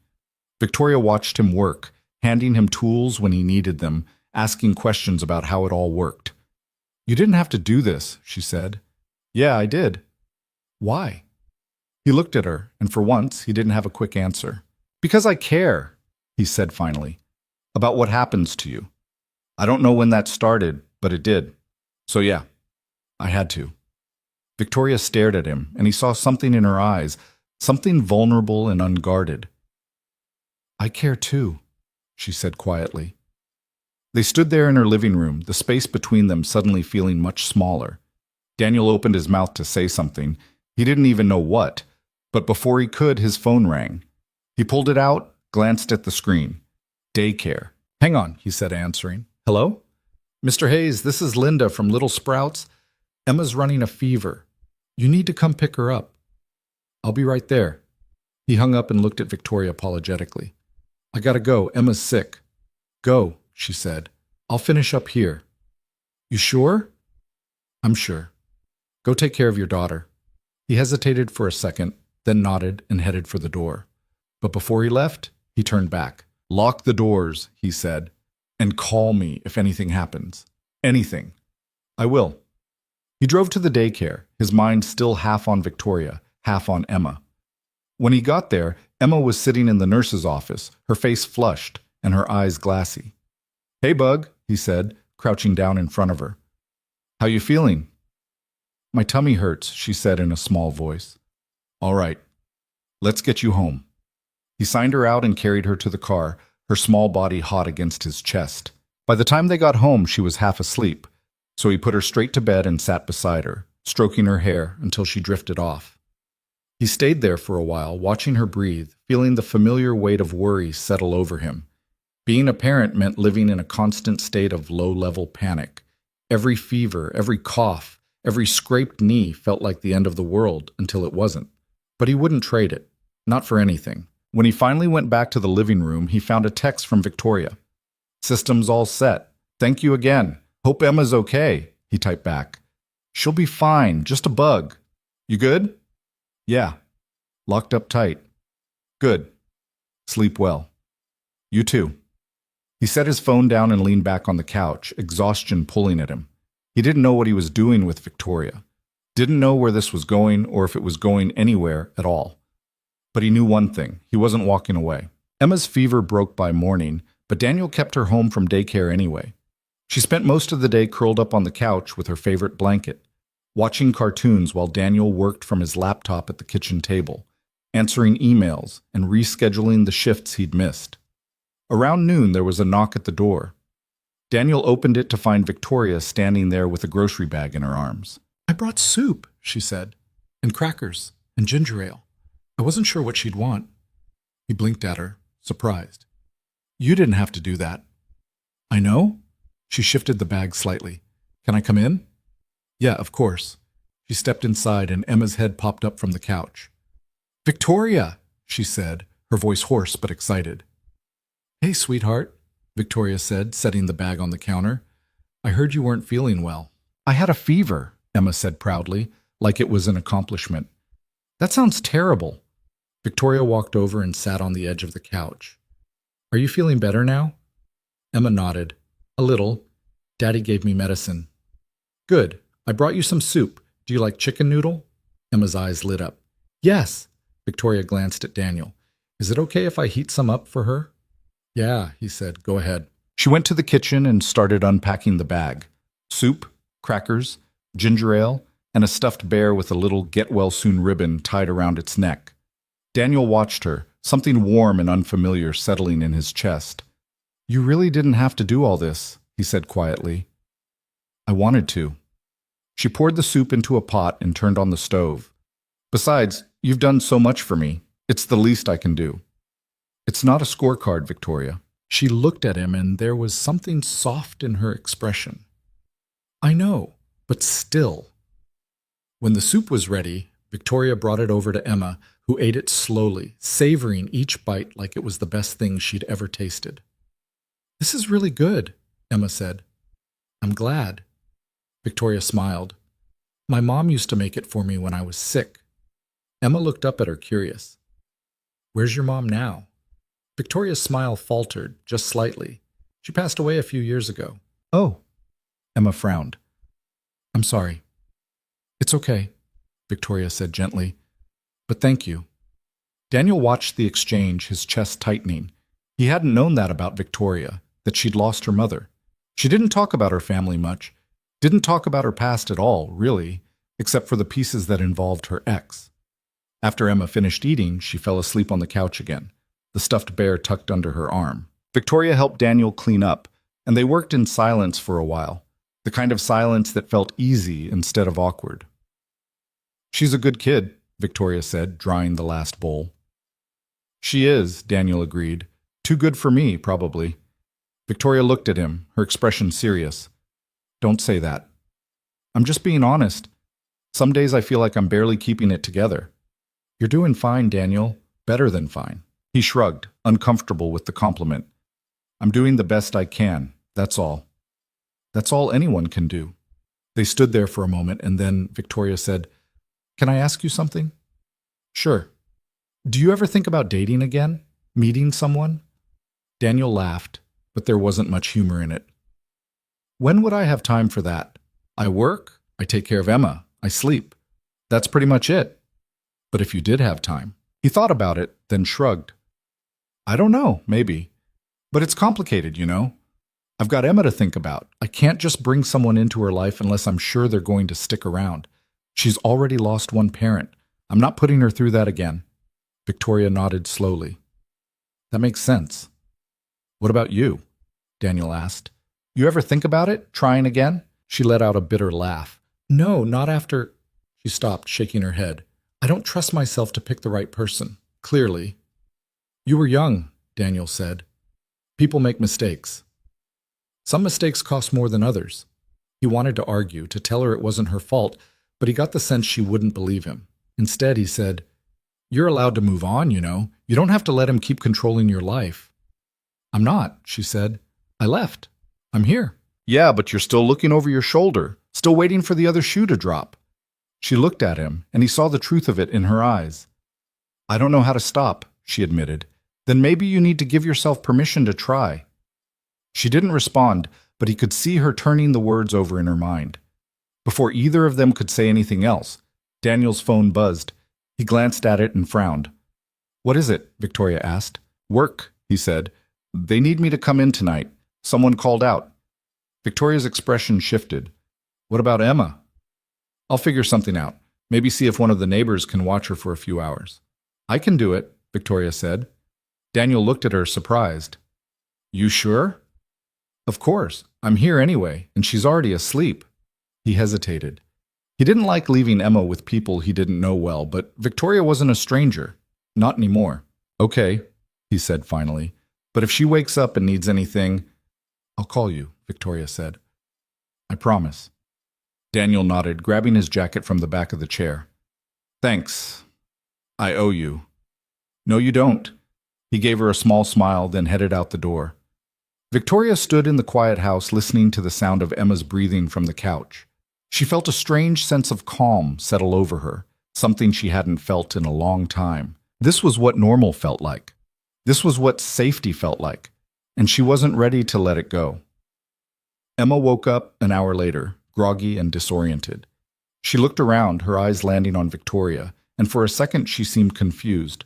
Victoria watched him work, handing him tools when he needed them, asking questions about how it all worked. You didn't have to do this, she said. Yeah, I did. Why? He looked at her, and for once, he didn't have a quick answer. Because I care, he said finally, about what happens to you. I don't know when that started, but it did. So yeah, I had to. Victoria stared at him, and he saw something in her eyes, something vulnerable and unguarded. I care too, she said quietly. They stood there in her living room, the space between them suddenly feeling much smaller. Daniel opened his mouth to say something. He didn't even know what, but before he could, his phone rang. He pulled it out, glanced at the screen. Daycare. Hang on, he said, answering. Hello? Mr. Hayes, this is Linda from Little Sprouts. Emma's running a fever. You need to come pick her up. I'll be right there. He hung up and looked at Victoria apologetically. I gotta go. Emma's sick. Go, she said. I'll finish up here. You sure? I'm sure. Go take care of your daughter. He hesitated for a second, then nodded and headed for the door. But before he left, he turned back. Lock the doors, he said, and call me if anything happens. Anything. I will. He drove to the daycare, his mind still half on Victoria, half on Emma. When he got there, Emma was sitting in the nurse's office, her face flushed and her eyes glassy. Hey, Bug, he said, crouching down in front of her. How you feeling? My tummy hurts, she said in a small voice. All right. Let's get you home. He signed her out and carried her to the car, her small body hot against his chest. By the time they got home, she was half asleep, so he put her straight to bed and sat beside her, stroking her hair until she drifted off. He stayed there for a while, watching her breathe, feeling the familiar weight of worry settle over him. Being a parent meant living in a constant state of low-level panic. Every fever, every cough, every scraped knee felt like the end of the world until it wasn't. But he wouldn't trade it, not for anything. When he finally went back to the living room, he found a text from Victoria. System's all set. Thank you again. Hope Emma's okay, he typed back. She'll be fine, just a bug. You good? Yeah. Locked up tight. Good. Sleep well. You too. He set his phone down and leaned back on the couch, exhaustion pulling at him. He didn't know what he was doing with Victoria. Didn't know where this was going or if it was going anywhere at all. But he knew one thing. He wasn't walking away. Emma's fever broke by morning, but Daniel kept her home from daycare anyway. She spent most of the day curled up on the couch with her favorite blanket, watching cartoons while Daniel worked from his laptop at the kitchen table, answering emails and rescheduling the shifts he'd missed. Around noon, there was a knock at the door. Daniel opened it to find Victoria standing there with a grocery bag in her arms. I brought soup, she said, and crackers and ginger ale. I wasn't sure what she'd want. He blinked at her, surprised. You didn't have to do that. I know? She shifted the bag slightly. Can I come in? Yeah, of course. She stepped inside and Emma's head popped up from the couch. Victoria, she said, her voice hoarse but excited. Hey, sweetheart, Victoria said, setting the bag on the counter. I heard you weren't feeling well. I had a fever, Emma said proudly, like it was an accomplishment. That sounds terrible. Victoria walked over and sat on the edge of the couch. Are you feeling better now? Emma nodded. A little. Daddy gave me medicine. Good. I brought you some soup. Do you like chicken noodle? Emma's eyes lit up. Yes. Victoria glanced at Daniel. Is it okay if I heat some up for her? Yeah, he said. Go ahead. She went to the kitchen and started unpacking the bag. Soup, crackers, ginger ale, and a stuffed bear with a little get-well-soon ribbon tied around its neck. Daniel watched her, something warm and unfamiliar settling in his chest. You really didn't have to do all this, he said quietly. I wanted to. She poured the soup into a pot and turned on the stove. Besides, you've done so much for me. It's the least I can do. It's not a scorecard, Victoria. She looked at him and there was something soft in her expression. I know, but still. When the soup was ready, Victoria brought it over to Emma, who ate it slowly, savoring each bite like it was the best thing she'd ever tasted. This is really good, Emma said. I'm glad. Victoria smiled. My mom used to make it for me when I was sick. Emma looked up at her, curious. Where's your mom now? Victoria's smile faltered, just slightly. She passed away a few years ago. Oh. Emma frowned. I'm sorry. It's okay, Victoria said gently. But thank you. Daniel watched the exchange, his chest tightening. He hadn't known that about Victoria, that she'd lost her mother. She didn't talk about her family much, didn't talk about her past at all, really, except for the pieces that involved her ex. After Emma finished eating, she fell asleep on the couch again, the stuffed bear tucked under her arm. Victoria helped Daniel clean up, and they worked in silence for a while, the kind of silence that felt easy instead of awkward. She's a good kid, Victoria said, drying the last bowl. She is, Daniel agreed. Too good for me, probably. Victoria looked at him, her expression serious. Don't say that. I'm just being honest. Some days I feel like I'm barely keeping it together. You're doing fine, Daniel. Better than fine. He shrugged, uncomfortable with the compliment. I'm doing the best I can, that's all. That's all anyone can do. They stood there for a moment, and then Victoria said, Can I ask you something? Sure. Do you ever think about dating again? Meeting someone? Daniel laughed, but there wasn't much humor in it. When would I have time for that? I work, I take care of Emma, I sleep. That's pretty much it. But if you did have time. He thought about it, then shrugged. I don't know, maybe. But it's complicated, you know. I've got Emma to think about. I can't just bring someone into her life unless I'm sure they're going to stick around. She's already lost one parent. I'm not putting her through that again. Victoria nodded slowly. That makes sense. What about you? Daniel asked. You ever think about it, trying again? She let out a bitter laugh. No, not after... She stopped, shaking her head. I don't trust myself to pick the right person, clearly. You were young, Daniel said. People make mistakes. Some mistakes cost more than others. He wanted to argue, to tell her it wasn't her fault, but he got the sense she wouldn't believe him. Instead, he said, You're allowed to move on, you know. You don't have to let him keep controlling your life. I'm not, she said. I left. I'm here. Yeah, but you're still looking over your shoulder, still waiting for the other shoe to drop. She looked at him, and he saw the truth of it in her eyes. I don't know how to stop, she admitted. Then maybe you need to give yourself permission to try. She didn't respond, but he could see her turning the words over in her mind. Before either of them could say anything else, Daniel's phone buzzed. He glanced at it and frowned. What is it? Victoria asked. Work, he said. They need me to come in tonight. Someone called out. Victoria's expression shifted. What about Emma? I'll figure something out. Maybe see if one of the neighbors can watch her for a few hours. I can do it, Victoria said. Daniel looked at her, surprised. You sure? Of course. I'm here anyway, and she's already asleep. He hesitated. He didn't like leaving Emma with people he didn't know well, but Victoria wasn't a stranger. Not anymore. Okay, he said finally. But if she wakes up and needs anything, I'll call you, Victoria said. I promise. Daniel nodded, grabbing his jacket from the back of the chair. Thanks. I owe you. No, you don't. He gave her a small smile, then headed out the door. Victoria stood in the quiet house listening to the sound of Emma's breathing from the couch. She felt a strange sense of calm settle over her, something she hadn't felt in a long time. This was what normal felt like. This was what safety felt like, and she wasn't ready to let it go. Emma woke up an hour later, groggy and disoriented. She looked around, her eyes landing on Victoria, and for a second she seemed confused.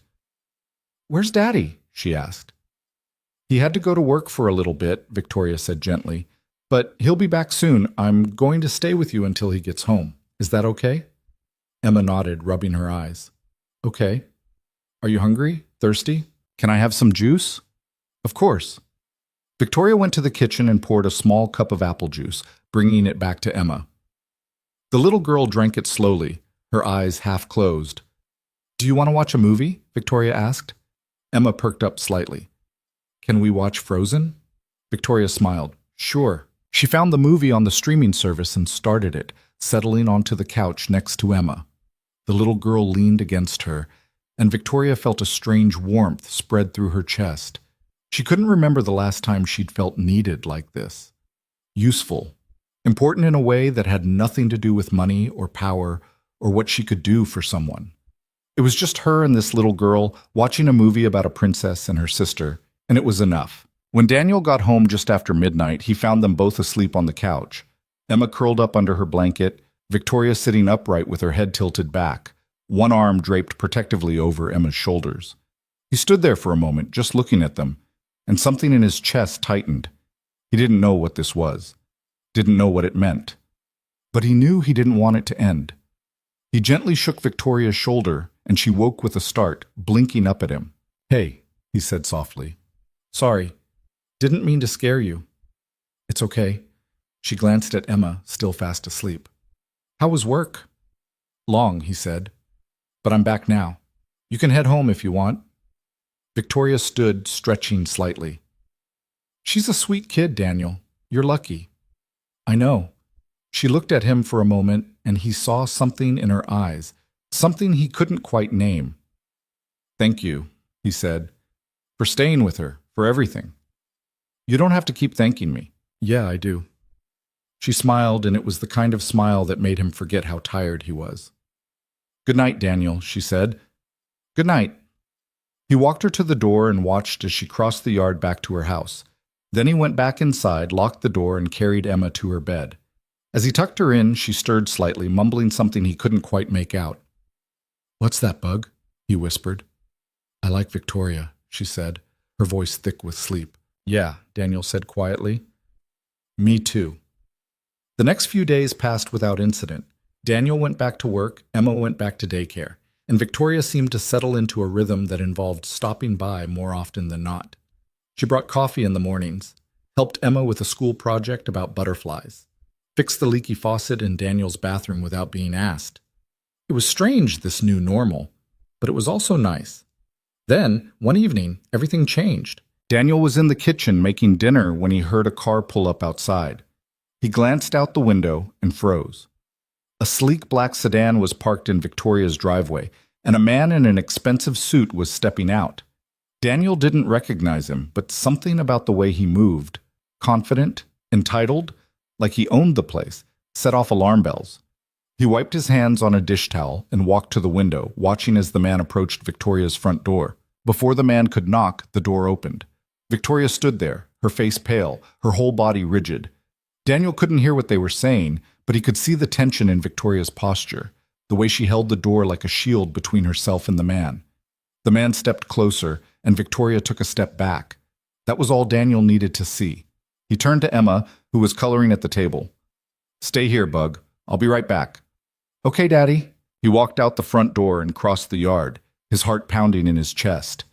"Where's Daddy?" she asked. "He had to go to work for a little bit," Victoria said gently. "But he'll be back soon. I'm going to stay with you until he gets home. Is that okay?" Emma nodded, rubbing her eyes. "Okay. Are you hungry? Thirsty? Can I have some juice?" "Of course." Victoria went to the kitchen and poured a small cup of apple juice, bringing it back to Emma. The little girl drank it slowly, her eyes half closed. "Do you want to watch a movie?" Victoria asked. Emma perked up slightly. "Can we watch Frozen?" Victoria smiled. "Sure." She found the movie on the streaming service and started it, settling onto the couch next to Emma. The little girl leaned against her, and Victoria felt a strange warmth spread through her chest. She couldn't remember the last time she'd felt needed like this. Useful. Important in a way that had nothing to do with money or power or what she could do for someone. It was just her and this little girl watching a movie about a princess and her sister, and it was enough. When Daniel got home just after midnight, he found them both asleep on the couch. Emma curled up under her blanket, Victoria sitting upright with her head tilted back, one arm draped protectively over Emma's shoulders. He stood there for a moment, just looking at them, and something in his chest tightened. He didn't know what this was, didn't know what it meant. But he knew he didn't want it to end. He gently shook Victoria's shoulder, and she woke with a start, blinking up at him. "Hey," he said softly. "Sorry. Didn't mean to scare you." "It's okay." She glanced at Emma, still fast asleep. "How was work?" "Long," he said. "But I'm back now. You can head home if you want." Victoria stood, stretching slightly. "She's a sweet kid, Daniel. You're lucky." "I know." She looked at him for a moment, and he saw something in her eyes, something he couldn't quite name. "Thank you," he said, "for staying with her, for everything." "You don't have to keep thanking me." "Yeah, I do." She smiled, and it was the kind of smile that made him forget how tired he was. "Good night, Daniel," she said. "Good night." He walked her to the door and watched as she crossed the yard back to her house. Then he went back inside, locked the door, and carried Emma to her bed. As he tucked her in, she stirred slightly, mumbling something he couldn't quite make out. "What's that, Bug?" he whispered. "I like Victoria," she said, her voice thick with sleep. "Yeah," Daniel said quietly. "Me too." The next few days passed without incident. Daniel went back to work, Emma went back to daycare, and Victoria seemed to settle into a rhythm that involved stopping by more often than not. She brought coffee in the mornings, helped Emma with a school project about butterflies, fixed the leaky faucet in Daniel's bathroom without being asked. It was strange, this new normal, but it was also nice. Then, one evening, everything changed. Daniel was in the kitchen making dinner when he heard a car pull up outside. He glanced out the window and froze. A sleek black sedan was parked in Victoria's driveway, and a man in an expensive suit was stepping out. Daniel didn't recognize him, but something about the way he moved, confident, entitled, like he owned the place, set off alarm bells. He wiped his hands on a dish towel and walked to the window, watching as the man approached Victoria's front door. Before the man could knock, the door opened. Victoria stood there, her face pale, her whole body rigid. Daniel couldn't hear what they were saying, but he could see the tension in Victoria's posture, the way she held the door like a shield between herself and the man. The man stepped closer, and Victoria took a step back. That was all Daniel needed to see. He turned to Emma, who was coloring at the table. "Stay here, Bug. I'll be right back." "Okay, Daddy." He walked out the front door and crossed the yard, his heart pounding in his chest.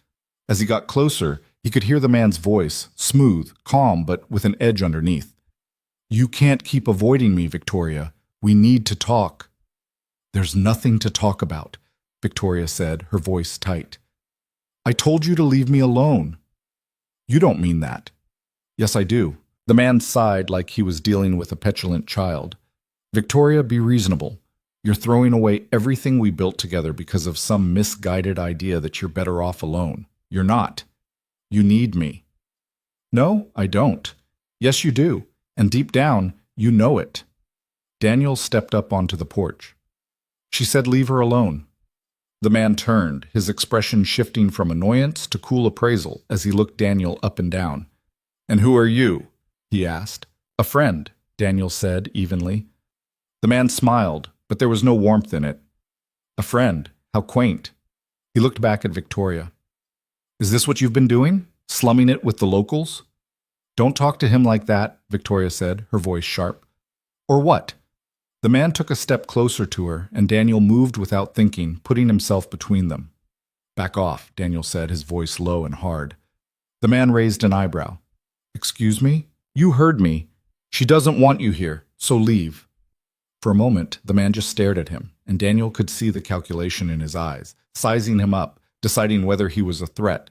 As he got closer, he could hear the man's voice, smooth, calm, but with an edge underneath. "You can't keep avoiding me, Victoria. We need to talk." "There's nothing to talk about," Victoria said, her voice tight. "I told you to leave me alone." "You don't mean that." "Yes, I do." The man sighed like he was dealing with a petulant child. "Victoria, be reasonable. You're throwing away everything we built together because of some misguided idea that you're better off alone. You're not. You need me." "No, I don't." "Yes, you do. And deep down, you know it." Daniel stepped up onto the porch. She said leave her alone. The man turned, his expression shifting from annoyance to cool appraisal as he looked Daniel up and down. "And who are you?" he asked. "A friend," Daniel said evenly. The man smiled, but there was no warmth in it. A friend, how quaint. He looked back at Victoria. Is this what you've been doing? Slumming it with the locals? Don't talk to him like that, Victoria said, her voice sharp. Or what? The man took a step closer to her, and Daniel moved without thinking, putting himself between them. Back off, Daniel said, his voice low and hard. The man raised an eyebrow. Excuse me? You heard me. She doesn't want you here, so leave. For a moment, the man just stared at him, and Daniel could see the calculation in his eyes, sizing him up, deciding whether he was a threat.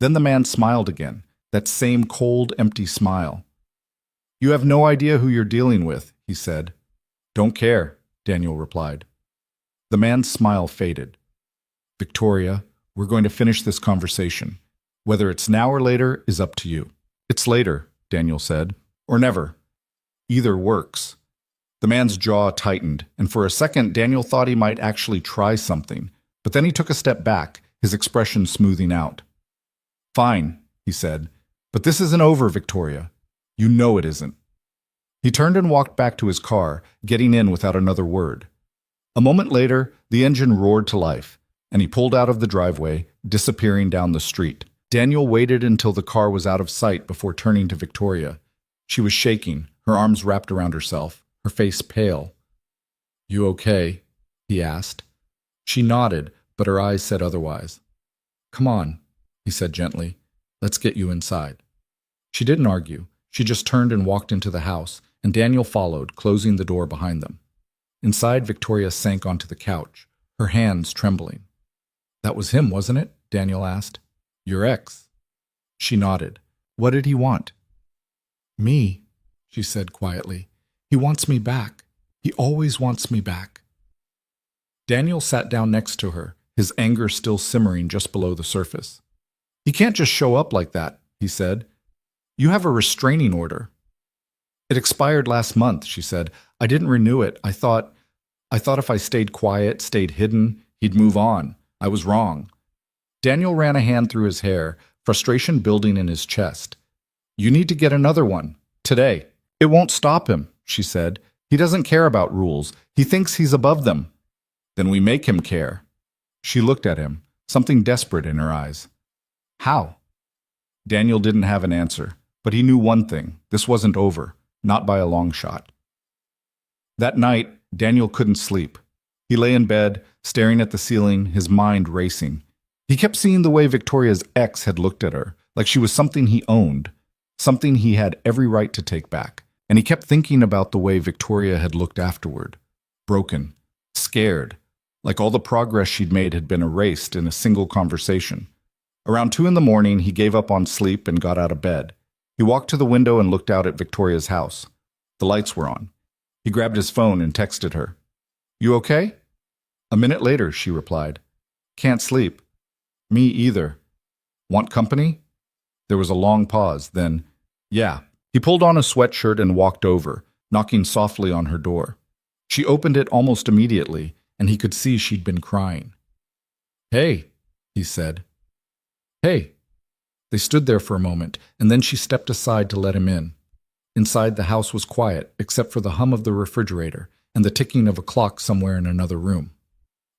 Then the man smiled again, that same cold, empty smile. You have no idea who you're dealing with, he said. Don't care, Daniel replied. The man's smile faded. Victoria, we're going to finish this conversation. Whether it's now or later is up to you. It's later, Daniel said, or never. Either works. The man's jaw tightened, and for a second Daniel thought he might actually try something, but then he took a step back, his expression smoothing out. Fine, he said, but this isn't over, Victoria. You know it isn't. He turned and walked back to his car, getting in without another word. A moment later, the engine roared to life, and he pulled out of the driveway, disappearing down the street. Daniel waited until the car was out of sight before turning to Victoria. She was shaking, her arms wrapped around herself, her face pale. You okay? He asked. She nodded, but her eyes said otherwise. Come on, he said gently. Let's get you inside. She didn't argue. She just turned and walked into the house, and Daniel followed, closing the door behind them. Inside, Victoria sank onto the couch, her hands trembling. That was him, wasn't it? Daniel asked. Your ex. She nodded. What did he want? Me, she said quietly. He wants me back. He always wants me back. Daniel sat down next to her, his anger still simmering just below the surface. He can't just show up like that, he said. You have a restraining order. It expired last month, she said. I didn't renew it. I thought if I stayed quiet, stayed hidden, he'd move on. I was wrong. Daniel ran a hand through his hair, frustration building in his chest. You need to get another one. Today. It won't stop him, she said. He doesn't care about rules. He thinks he's above them. Then we make him care. She looked at him, something desperate in her eyes. How? Daniel didn't have an answer, but he knew one thing. This wasn't over, not by a long shot. That night, Daniel couldn't sleep. He lay in bed, staring at the ceiling, his mind racing. He kept seeing the way Victoria's ex had looked at her, like she was something he owned, something he had every right to take back. And he kept thinking about the way Victoria had looked afterward. Broken, scared, like all the progress she'd made had been erased in a single conversation. Around 2 a.m, he gave up on sleep and got out of bed. He walked to the window and looked out at Victoria's house. The lights were on. He grabbed his phone and texted her. You okay? A minute later, she replied. Can't sleep. Me either. Want company? There was a long pause, then, yeah. He pulled on a sweatshirt and walked over, knocking softly on her door. She opened it almost immediately, and he could see she'd been crying. Hey, he said. Hey. They stood there for a moment, and then she stepped aside to let him in. Inside, the house was quiet, except for the hum of the refrigerator and the ticking of a clock somewhere in another room.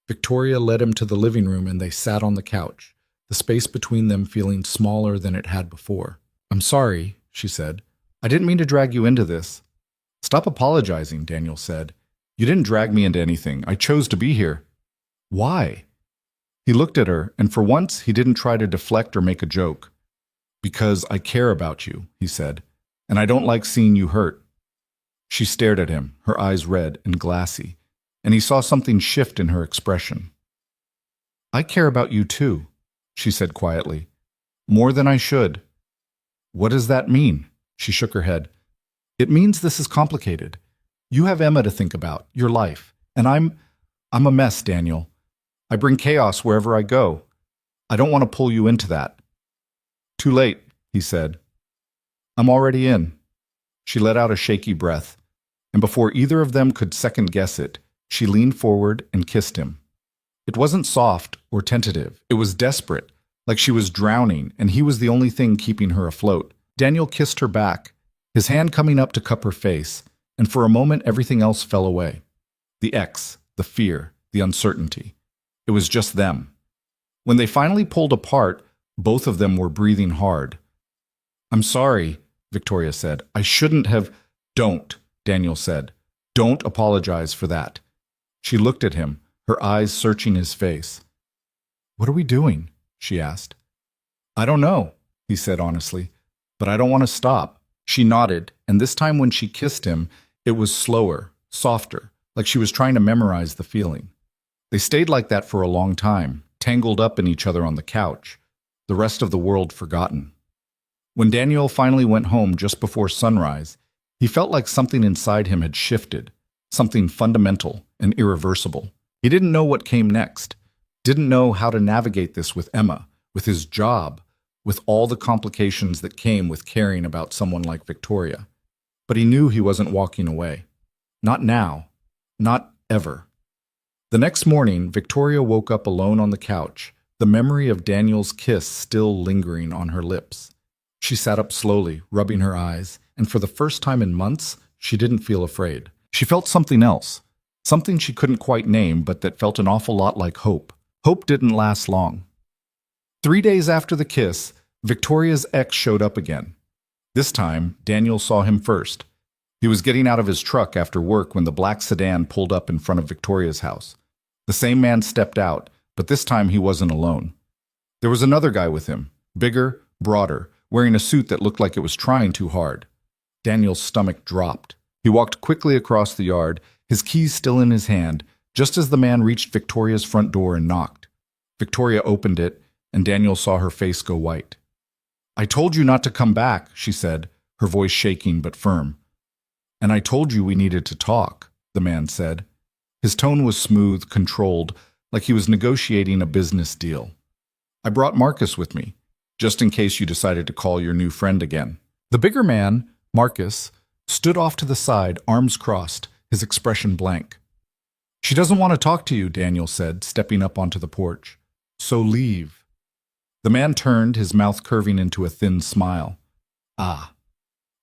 Victoria led him to the living room, and they sat on the couch, the space between them feeling smaller than it had before. I'm sorry, she said. I didn't mean to drag you into this. Stop apologizing, Daniel said. You didn't drag me into anything. I chose to be here. Why? He looked at her, and for once he didn't try to deflect or make a joke. Because I care about you, he said, and I don't like seeing you hurt. She stared at him, her eyes red and glassy, and he saw something shift in her expression. I care about you too, she said quietly. More than I should. What does that mean? She shook her head. It means this is complicated. You have Emma to think about, your life, and I'm a mess, Daniel. I bring chaos wherever I go. I don't want to pull you into that. Too late, he said. I'm already in. She let out a shaky breath, and before either of them could second-guess it, she leaned forward and kissed him. It wasn't soft or tentative. It was desperate, like she was drowning, and he was the only thing keeping her afloat. Daniel kissed her back, his hand coming up to cup her face, and for a moment everything else fell away. The ex, the fear, the uncertainty. It was just them. When they finally pulled apart, both of them were breathing hard. "I'm sorry," Victoria said. "I shouldn't have—" "Don't," Daniel said. "Don't apologize for that." She looked at him, her eyes searching his face. "What are we doing?" she asked. "I don't know," he said honestly, "but I don't want to stop." She nodded, and this time when she kissed him, it was slower, softer, like she was trying to memorize the feeling. They stayed like that for a long time, tangled up in each other on the couch, the rest of the world forgotten. When Daniel finally went home just before sunrise, he felt like something inside him had shifted, something fundamental and irreversible. He didn't know what came next, didn't know how to navigate this with Emma, with his job, with all the complications that came with caring about someone like Victoria. But he knew he wasn't walking away. Not now. Not ever. The next morning, Victoria woke up alone on the couch, the memory of Daniel's kiss still lingering on her lips. She sat up slowly, rubbing her eyes, and for the first time in months, she didn't feel afraid. She felt something else, something she couldn't quite name, but that felt an awful lot like hope. Hope didn't last long. 3 days after the kiss, Victoria's ex showed up again. This time, Daniel saw him first. He was getting out of his truck after work when the black sedan pulled up in front of Victoria's house. The same man stepped out, but this time he wasn't alone. There was another guy with him, bigger, broader, wearing a suit that looked like it was trying too hard. Daniel's stomach dropped. He walked quickly across the yard, his keys still in his hand, just as the man reached Victoria's front door and knocked. Victoria opened it, and Daniel saw her face go white. "I told you not to come back," she said, her voice shaking but firm. "And I told you we needed to talk," the man said. His tone was smooth, controlled, like he was negotiating a business deal. "I brought Marcus with me, just in case you decided to call your new friend again." The bigger man, Marcus, stood off to the side, arms crossed, his expression blank. "She doesn't want to talk to you," Daniel said, stepping up onto the porch. "So leave." The man turned, his mouth curving into a thin smile. "Ah.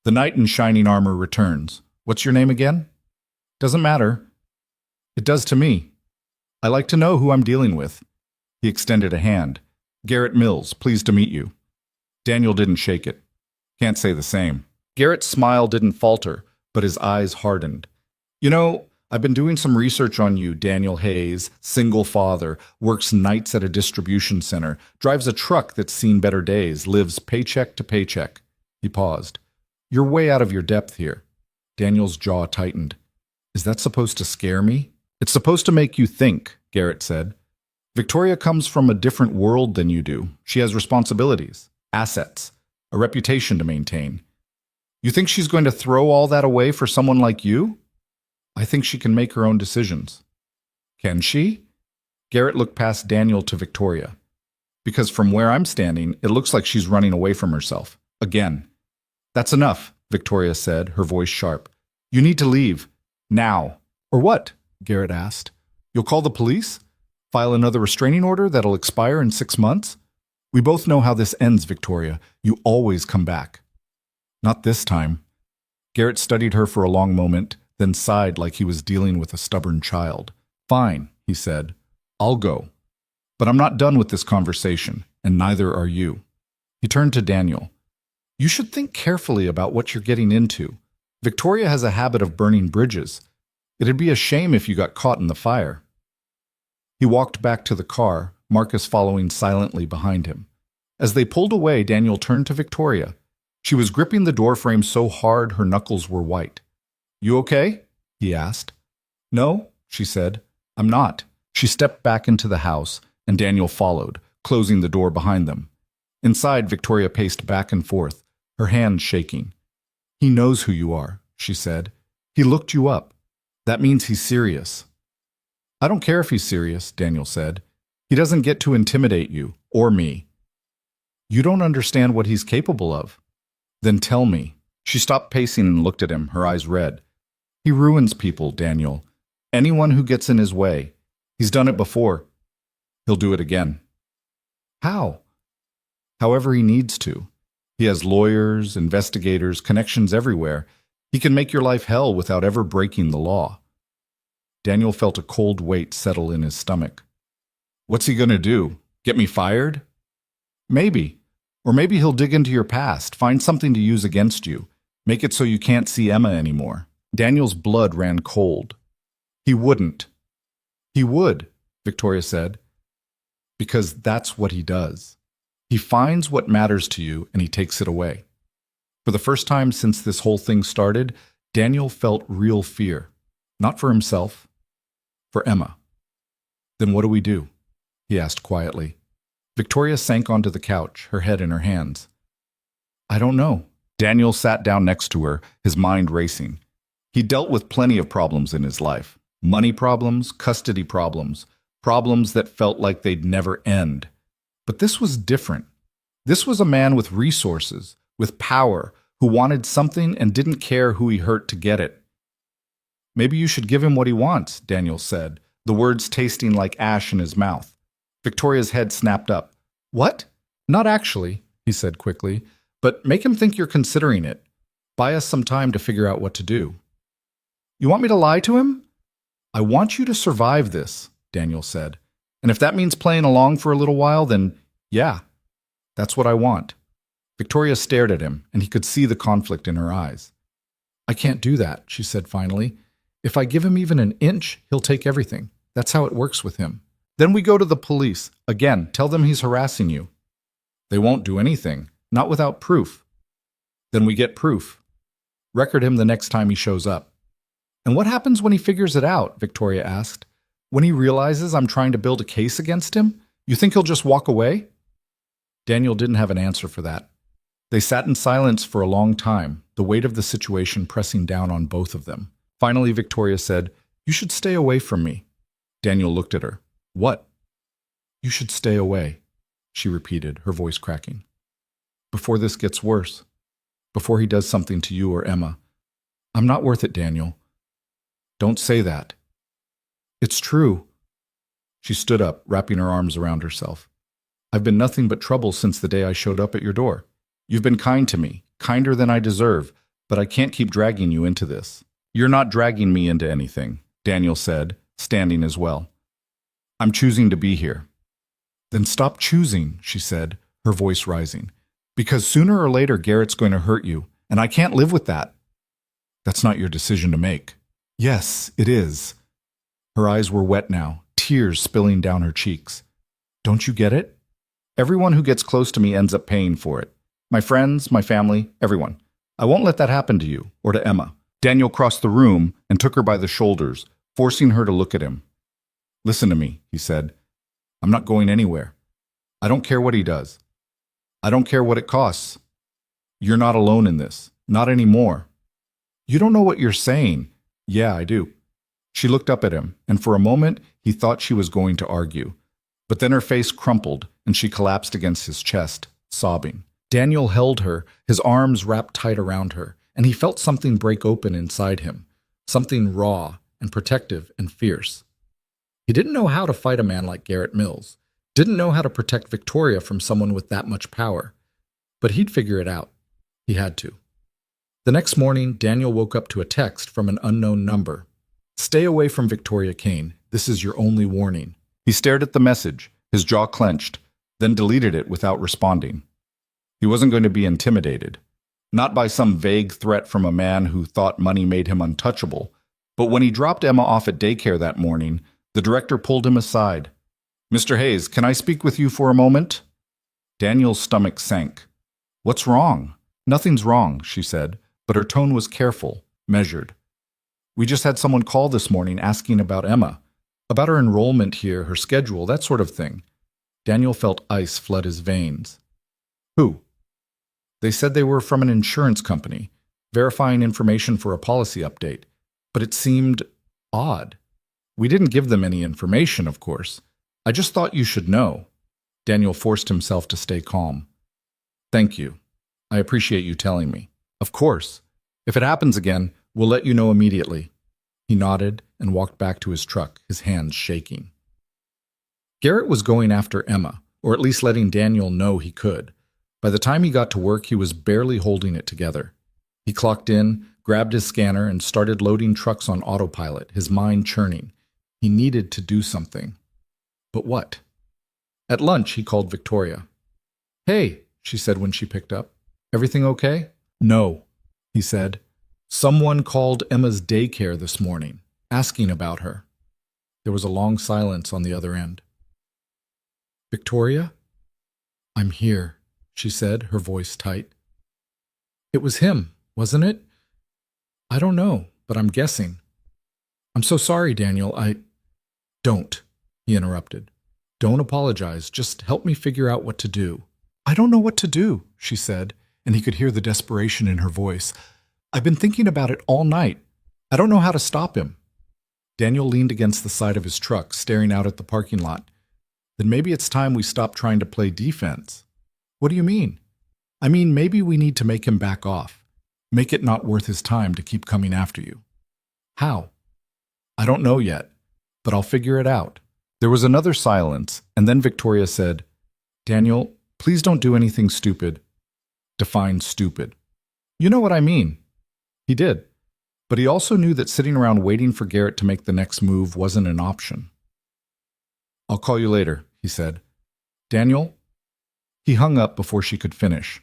The knight in shining armor returns. What's your name again?" "Doesn't matter." "It does to me. I like to know who I'm dealing with." He extended a hand. "Garrett Mills, pleased to meet you." Daniel didn't shake it. "Can't say the same." Garrett's smile didn't falter, but his eyes hardened. "You know, I've been doing some research on you, Daniel Hayes, single father, works nights at a distribution center, drives a truck that's seen better days, lives paycheck to paycheck." He paused. "You're way out of your depth here." Daniel's jaw tightened. "Is that supposed to scare me?" "It's supposed to make you think," Garrett said. "Victoria comes from a different world than you do. She has responsibilities, assets, a reputation to maintain. You think she's going to throw all that away for someone like you?" "I think she can make her own decisions." "Can she?" Garrett looked past Daniel to Victoria. "Because from where I'm standing, it looks like she's running away from herself. Again." "That's enough," Victoria said, her voice sharp. "You need to leave. Now." "Or what?" Garrett asked. "You'll call the police? File another restraining order that'll expire in 6 months? We both know how this ends, Victoria. You always come back." "Not this time." Garrett studied her for a long moment, then sighed like he was dealing with a stubborn child. "Fine," he said. "I'll go. But I'm not done with this conversation, and neither are you." He turned to Daniel. "You should think carefully about what you're getting into. Victoria has a habit of burning bridges. It'd be a shame if you got caught in the fire." He walked back to the car, Marcus following silently behind him. As they pulled away, Daniel turned to Victoria. She was gripping the doorframe so hard her knuckles were white. "You okay?" he asked. "No," she said. "I'm not." She stepped back into the house, and Daniel followed, closing the door behind them. Inside, Victoria paced back and forth, her hands shaking. "He knows who you are," she said. "He looked you up. That means he's serious." "I don't care if he's serious," Daniel said. "He doesn't get to intimidate you, or me." "You don't understand what he's capable of." "Then tell me." She stopped pacing and looked at him, her eyes red. "He ruins people, Daniel. Anyone who gets in his way. He's done it before. He'll do it again." "How?" "However he needs to. He has lawyers, investigators, connections everywhere. He can make your life hell without ever breaking the law. Daniel felt a cold weight settle in his stomach. What's he going to do? Get me fired? Maybe. Or maybe he'll dig into your past, find something to use against you, make it so you can't see Emma anymore. Daniel's blood ran cold. He wouldn't. He would, Victoria said, because that's what he does. He finds what matters to you and he takes it away. For the first time since this whole thing started, Daniel felt real fear. Not for himself, for Emma. Then what do we do? He asked quietly. Victoria sank onto the couch, her head in her hands. I don't know. Daniel sat down next to her, his mind racing. He dealt with plenty of problems in his life. Money problems, custody problems, problems that felt like they'd never end. But this was different. This was a man with resources, with power, who wanted something and didn't care who he hurt to get it. Maybe you should give him what he wants, Daniel said, the words tasting like ash in his mouth. Victoria's head snapped up. What? Not actually, he said quickly, but make him think you're considering it. Buy us some time to figure out what to do. You want me to lie to him? I want you to survive this, Daniel said. And if that means playing along for a little while, then yeah, that's what I want. Victoria stared at him, and he could see the conflict in her eyes. I can't do that, she said finally. If I give him even an inch, he'll take everything. That's how it works with him. Then we go to the police. Again, tell them he's harassing you. They won't do anything, not without proof. Then we get proof. Record him the next time he shows up. And what happens when he figures it out? Victoria asked. When he realizes I'm trying to build a case against him, you think he'll just walk away? Daniel didn't have an answer for that. They sat in silence for a long time, the weight of the situation pressing down on both of them. Finally, Victoria said, You should stay away from me. Daniel looked at her. What? You should stay away, she repeated, her voice cracking. Before this gets worse. Before he does something to you or Emma. I'm not worth it, Daniel. Don't say that. It's true. She stood up, wrapping her arms around herself. I've been nothing but trouble since the day I showed up at your door. You've been kind to me, kinder than I deserve, but I can't keep dragging you into this. You're not dragging me into anything, Daniel said, standing as well. I'm choosing to be here. Then stop choosing, she said, her voice rising. Because sooner or later Garrett's going to hurt you, and I can't live with that. That's not your decision to make. Yes, it is. Her eyes were wet now, tears spilling down her cheeks. Don't you get it? Everyone who gets close to me ends up paying for it. My friends, my family, everyone. I won't let that happen to you, or to Emma. Daniel crossed the room and took her by the shoulders, forcing her to look at him. Listen to me, he said. I'm not going anywhere. I don't care what he does. I don't care what it costs. You're not alone in this. Not anymore. You don't know what you're saying. Yeah, I do. She looked up at him, and for a moment he thought she was going to argue. But then her face crumpled, and she collapsed against his chest, sobbing. Daniel held her, his arms wrapped tight around her, and he felt something break open inside him, something raw and protective and fierce. He didn't know how to fight a man like Garrett Mills, didn't know how to protect Victoria from someone with that much power. But he'd figure it out. He had to. The next morning, Daniel woke up to a text from an unknown number. Stay away from Victoria Kane. This is your only warning. He stared at the message, his jaw clenched, then deleted it without responding. He wasn't going to be intimidated. Not by some vague threat from a man who thought money made him untouchable, but when he dropped Emma off at daycare that morning, the director pulled him aside. Mr. Hayes, can I speak with you for a moment? Daniel's stomach sank. What's wrong? Nothing's wrong, she said, but her tone was careful, measured. We just had someone call this morning asking about Emma, about her enrollment here, her schedule, that sort of thing. Daniel felt ice flood his veins. Who? They said they were from an insurance company, verifying information for a policy update, but it seemed odd. We didn't give them any information, of course. I just thought you should know. Daniel forced himself to stay calm. Thank you. I appreciate you telling me. Of course. If it happens again, we'll let you know immediately. He nodded and walked back to his truck, his hands shaking. Garrett was going after Emma, or at least letting Daniel know he could. By the time he got to work, he was barely holding it together. He clocked in, grabbed his scanner, and started loading trucks on autopilot, his mind churning. He needed to do something. But what? At lunch, he called Victoria. "Hey," she said when she picked up. "Everything okay?" "No," he said. "Someone called Emma's daycare this morning, asking about her." There was a long silence on the other end. "Victoria?" "I'm here," she said, her voice tight. "It was him, wasn't it?" "I don't know, but I'm guessing." "I'm so sorry, Daniel. Don't," he interrupted. "Don't apologize. Just help me figure out what to do." "I don't know what to do," she said, and he could hear the desperation in her voice. "I've been thinking about it all night. I don't know how to stop him." Daniel leaned against the side of his truck, staring out at the parking lot. "Then maybe it's time we stop trying to play defense." "What do you mean?" "I mean, maybe we need to make him back off. Make it not worth his time to keep coming after you." "How?" "I don't know yet, but I'll figure it out." There was another silence, and then Victoria said, "Daniel, please don't do anything stupid." Define stupid. "You know what I mean." He did, but he also knew that sitting around waiting for Garrett to make the next move wasn't an option. "I'll call you later," he said. "Daniel?" He hung up before she could finish.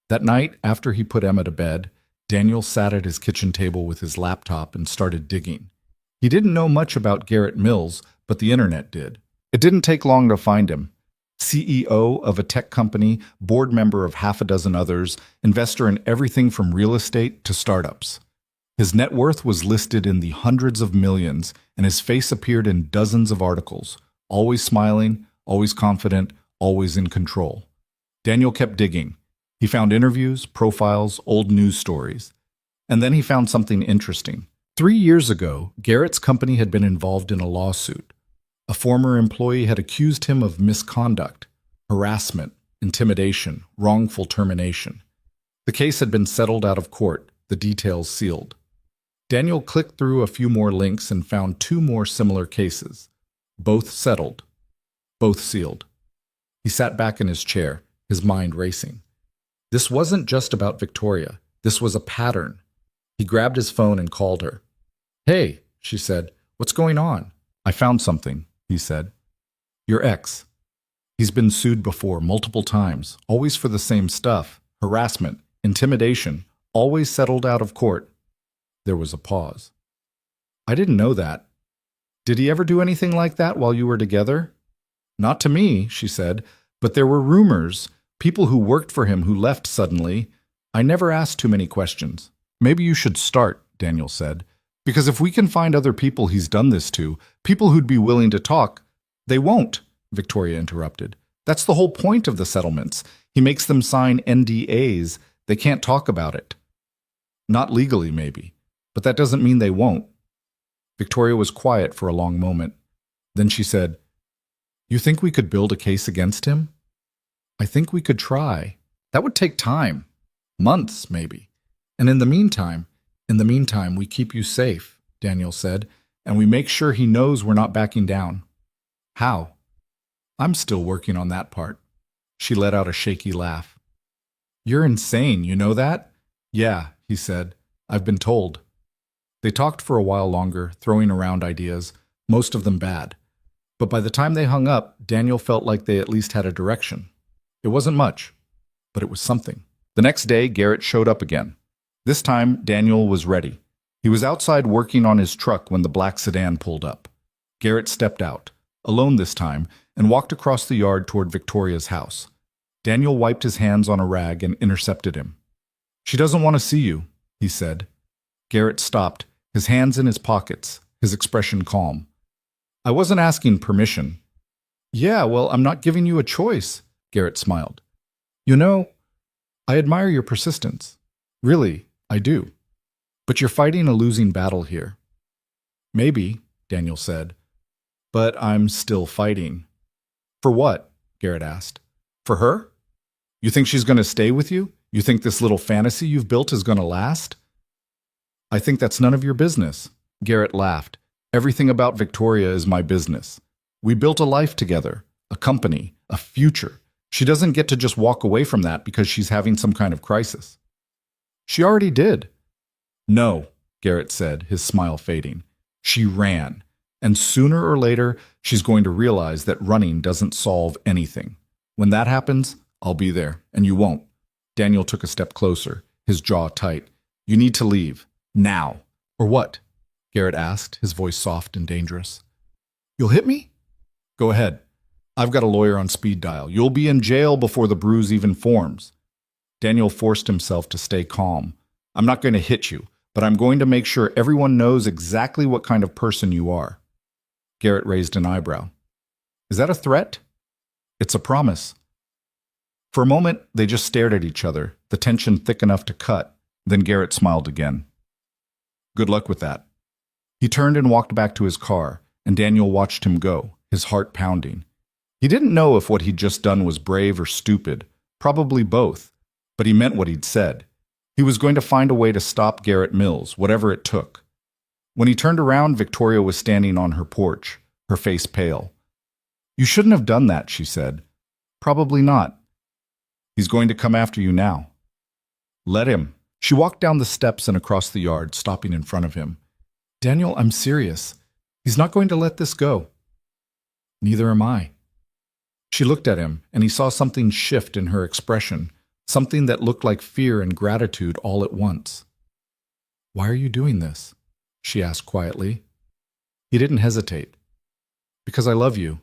That night, after he put Emma to bed, Daniel sat at his kitchen table with his laptop and started digging. He didn't know much about Garrett Mills, but the internet did. It didn't take long to find him. CEO of a tech company, board member of half a dozen others, investor in everything from real estate to startups. His net worth was listed in the hundreds of millions, and his face appeared in dozens of articles, always smiling, always confident, always in control. Daniel kept digging. He found interviews, profiles, old news stories. And then he found something interesting. 3 years ago, Garrett's company had been involved in a lawsuit. A former employee had accused him of misconduct, harassment, intimidation, wrongful termination. The case had been settled out of court, the details sealed. Daniel clicked through a few more links and found 2 more similar cases. Both settled. Both sealed. He sat back in his chair, his mind racing. This wasn't just about Victoria. This was a pattern. He grabbed his phone and called her. "Hey," she said, "what's going on?" "I found something," he said. "Your ex. He's been sued before, multiple times, always for the same stuff, harassment, intimidation, always settled out of court." There was a pause. "I didn't know that. Did he ever do anything like that while you were together?" "Not to me," she said, "but there were rumors, people who worked for him who left suddenly. I never asked too many questions." "Maybe you should start," Daniel said, "because if we can find other people he's done this to, people who'd be willing to talk—" "They won't," Victoria interrupted. "That's the whole point of the settlements. He makes them sign NDAs. They can't talk about it." "Not legally, maybe, but that doesn't mean they won't." Victoria was quiet for a long moment. Then she said, "You think we could build a case against him?" "I think we could try. That would take time. Months, maybe. And in the meantime, we keep you safe," Daniel said, "and we make sure he knows we're not backing down." "How?" "I'm still working on that part." She let out a shaky laugh. "You're insane, you know that?" "Yeah," he said. "I've been told." They talked for a while longer, throwing around ideas, most of them bad. But by the time they hung up, Daniel felt like they at least had a direction. It wasn't much, but it was something. The next day, Garrett showed up again. This time, Daniel was ready. He was outside working on his truck when the black sedan pulled up. Garrett stepped out, alone this time, and walked across the yard toward Victoria's house. Daniel wiped his hands on a rag and intercepted him. "She doesn't want to see you," he said. Garrett stopped, his hands in his pockets, his expression calm. "I wasn't asking permission." "Yeah, well, I'm not giving you a choice," Garrett smiled. "You know, I admire your persistence. Really, I do. But you're fighting a losing battle here." "Maybe," Daniel said. "But I'm still fighting." "For what?" Garrett asked. "For her? You think she's going to stay with you? You think this little fantasy you've built is going to last?" "I think that's none of your business." Garrett laughed. "Everything about Victoria is my business. We built a life together, a company, a future. She doesn't get to just walk away from that because she's having some kind of crisis." She already did. No, Garrett said, his smile fading. She ran. And sooner or later, she's going to realize that running doesn't solve anything. When that happens, I'll be there, and you won't. Daniel took a step closer, his jaw tight. You need to leave. Now. Or what? Garrett asked, his voice soft and dangerous. You'll hit me? Go ahead. I've got a lawyer on speed dial. You'll be in jail before the bruise even forms. Daniel forced himself to stay calm. I'm not going to hit you, but I'm going to make sure everyone knows exactly what kind of person you are. Garrett raised an eyebrow. Is that a threat? It's a promise. For a moment, they just stared at each other, the tension thick enough to cut. Then Garrett smiled again. Good luck with that. He turned and walked back to his car, and Daniel watched him go, his heart pounding. He didn't know if what he'd just done was brave or stupid, probably both, but he meant what he'd said. He was going to find a way to stop Garrett Mills, whatever it took. When he turned around, Victoria was standing on her porch, her face pale. You shouldn't have done that, she said. Probably not. He's going to come after you now. Let him. She walked down the steps and across the yard, stopping in front of him. Daniel, I'm serious. He's not going to let this go. Neither am I. She looked at him, and he saw something shift in her expression, something that looked like fear and gratitude all at once. Why are you doing this? She asked quietly. He didn't hesitate. Because I love you.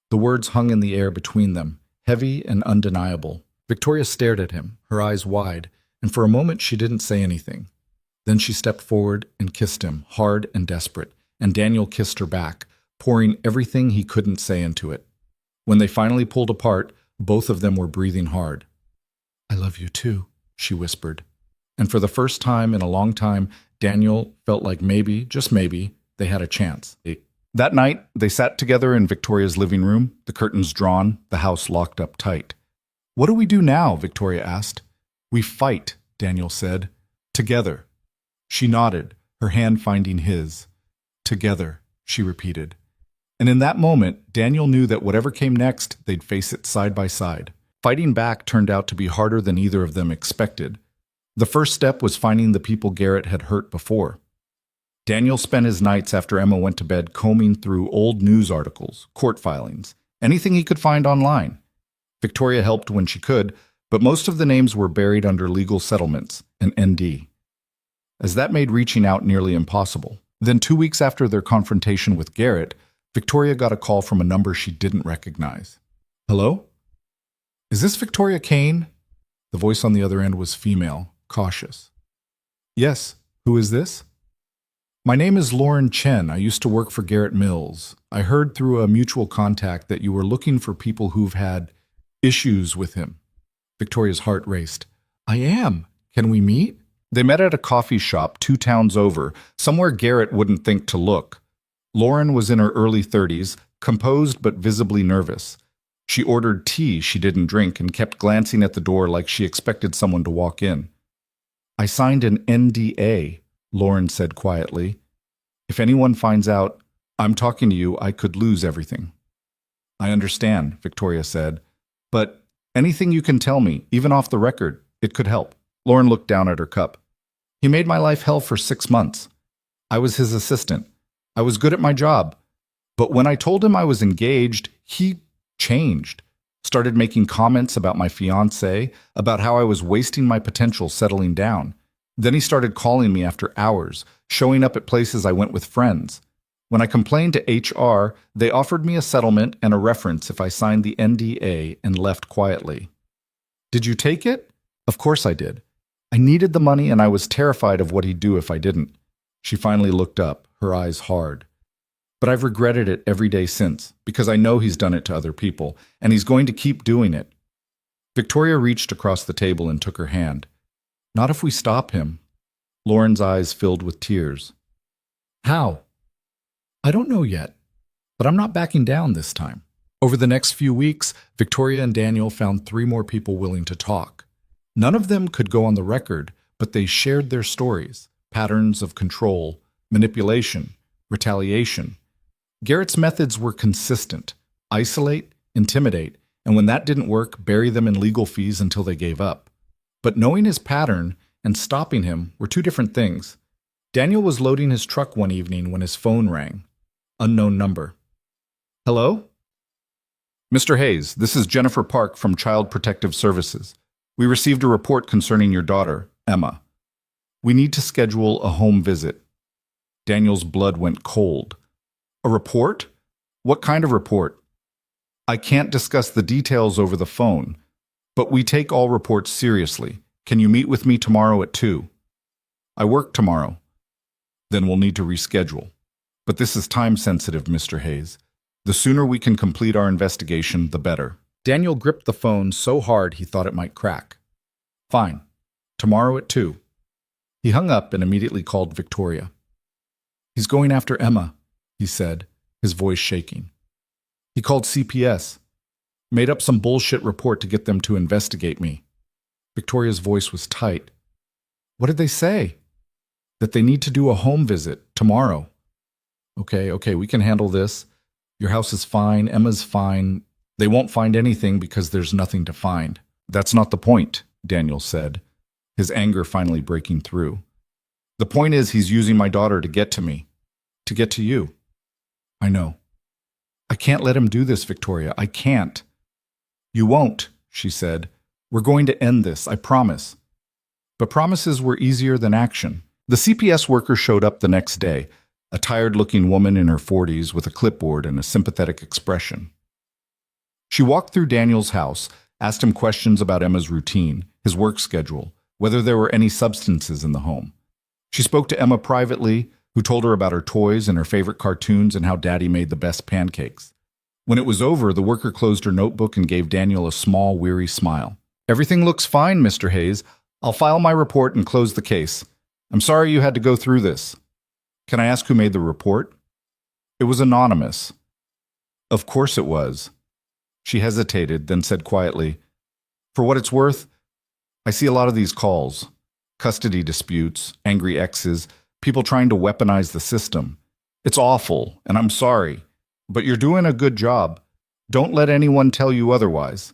The words hung in the air between them, heavy and undeniable. Victoria stared at him, her eyes wide, and for a moment she didn't say anything. Then she stepped forward and kissed him, hard and desperate, and Daniel kissed her back, pouring everything he couldn't say into it. When they finally pulled apart, both of them were breathing hard. I love you too, she whispered. And for the first time in a long time, Daniel felt like maybe, just maybe, they had a chance. That night, they sat together in Victoria's living room, the curtains drawn, the house locked up tight. What do we do now? Victoria asked. We fight, Daniel said. Together. She nodded, her hand finding his. Together, she repeated. And in that moment, Daniel knew that whatever came next, they'd face it side by side. Fighting back turned out to be harder than either of them expected. The first step was finding the people Garrett had hurt before. Daniel spent his nights after Emma went to bed combing through old news articles, court filings, anything he could find online. Victoria helped when she could, but most of the names were buried under legal settlements, an ND. As that made reaching out nearly impossible. Then 2 weeks after their confrontation with Garrett, Victoria got a call from a number she didn't recognize. Hello? Is this Victoria Kane? The voice on the other end was female, cautious. Yes, who is this? My name is Lauren Chen. I used to work for Garrett Mills. I heard through a mutual contact that you were looking for people who've had issues with him. Victoria's heart raced. I am. Can we meet? They met at a coffee shop 2 towns over, somewhere Garrett wouldn't think to look. Lauren was in her early 30s, composed but visibly nervous. She ordered tea she didn't drink and kept glancing at the door like she expected someone to walk in. I signed an NDA, Lauren said quietly. If anyone finds out I'm talking to you, I could lose everything. I understand, Victoria said, but anything you can tell me, even off the record, it could help. Lauren looked down at her cup. He made my life hell for 6 months. I was his assistant. I was good at my job. But when I told him I was engaged, he changed. Started making comments about my fiancé, about how I was wasting my potential settling down. Then he started calling me after hours, showing up at places I went with friends. When I complained to HR, they offered me a settlement and a reference if I signed the NDA and left quietly. Did you take it? Of course I did. I needed the money and I was terrified of what he'd do if I didn't. She finally looked up, her eyes hard. But I've regretted it every day since, because I know he's done it to other people, and he's going to keep doing it. Victoria reached across the table and took her hand. Not if we stop him. Lauren's eyes filled with tears. How? I don't know yet, but I'm not backing down this time. Over the next few weeks, Victoria and Daniel found 3 more people willing to talk. None of them could go on the record, but they shared their stories, patterns of control, manipulation, retaliation. Garrett's methods were consistent: isolate, intimidate, and when that didn't work, bury them in legal fees until they gave up. But knowing his pattern, and stopping him were two different things. Daniel was loading his truck one evening when his phone rang. Unknown number. Hello? Mr. Hayes, this is Jennifer Park from Child Protective Services. We received a report concerning your daughter, Emma. We need to schedule a home visit. Daniel's blood went cold. A report? What kind of report? I can't discuss the details over the phone, but we take all reports seriously. Can you meet with me tomorrow at 2? I work tomorrow. Then we'll need to reschedule. But this is time-sensitive, Mr. Hayes. The sooner we can complete our investigation, the better. Daniel gripped the phone so hard he thought it might crack. Fine. Tomorrow at 2. He hung up and immediately called Victoria. He's going after Emma, he said, his voice shaking. He called CPS. Made up some bullshit report to get them to investigate me. Victoria's voice was tight. What did they say? That they need to do a home visit tomorrow. Okay, we can handle this. Your house is fine, Emma's fine. They won't find anything because there's nothing to find. That's not the point, Daniel said, his anger finally breaking through. The point is he's using my daughter to get to me, to get to you. I know. I can't let him do this, Victoria. I can't. You won't, she said. We're going to end this, I promise. But promises were easier than action. The CPS worker showed up the next day, a tired-looking woman in her 40s with a clipboard and a sympathetic expression. She walked through Daniel's house, asked him questions about Emma's routine, his work schedule, whether there were any substances in the home. She spoke to Emma privately, who told her about her toys and her favorite cartoons and how Daddy made the best pancakes. When it was over, the worker closed her notebook and gave Daniel a small, weary smile. Everything looks fine, Mr. Hayes. I'll file my report and close the case. I'm sorry you had to go through this. Can I ask who made the report? It was anonymous. Of course it was. She hesitated, then said quietly, For what it's worth, I see a lot of these calls. Custody disputes, angry exes, people trying to weaponize the system. It's awful, and I'm sorry. But you're doing a good job. Don't let anyone tell you otherwise.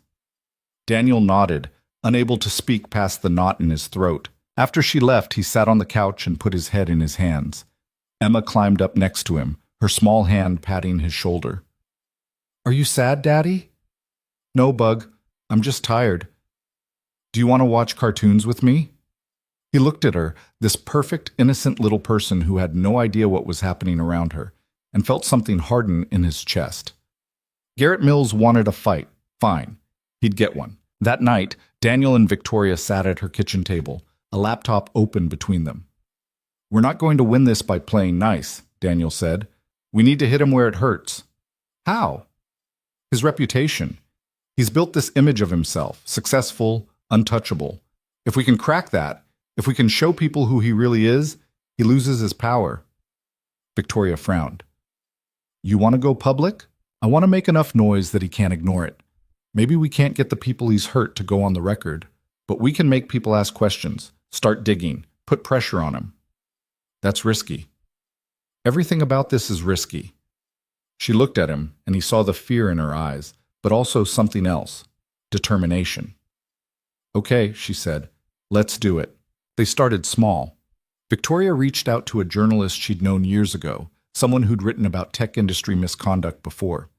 Daniel nodded, unable to speak past the knot in his throat. After she left, he sat on the couch and put his head in his hands. Emma climbed up next to him, her small hand patting his shoulder. Are you sad, Daddy? No, Bug. I'm just tired. Do you want to watch cartoons with me? He looked at her, this perfect, innocent little person who had no idea what was happening around her, and felt something harden in his chest. Garrett Mills wanted a fight. Fine. He'd get one. That night, Daniel and Victoria sat at her kitchen table, a laptop open between them. We're not going to win this by playing nice, Daniel said. We need to hit him where it hurts. How? His reputation. He's built this image of himself, successful, untouchable. If we can crack that, if we can show people who he really is, he loses his power. Victoria frowned. You want to go public? I want to make enough noise that he can't ignore it. Maybe we can't get the people he's hurt to go on the record, but we can make people ask questions, start digging, put pressure on him. That's risky. Everything about this is risky. She looked at him, and he saw the fear in her eyes, but also something else, determination. Okay, she said, let's do it. They started small. Victoria reached out to a journalist she'd known years ago, someone who'd written about tech industry misconduct before.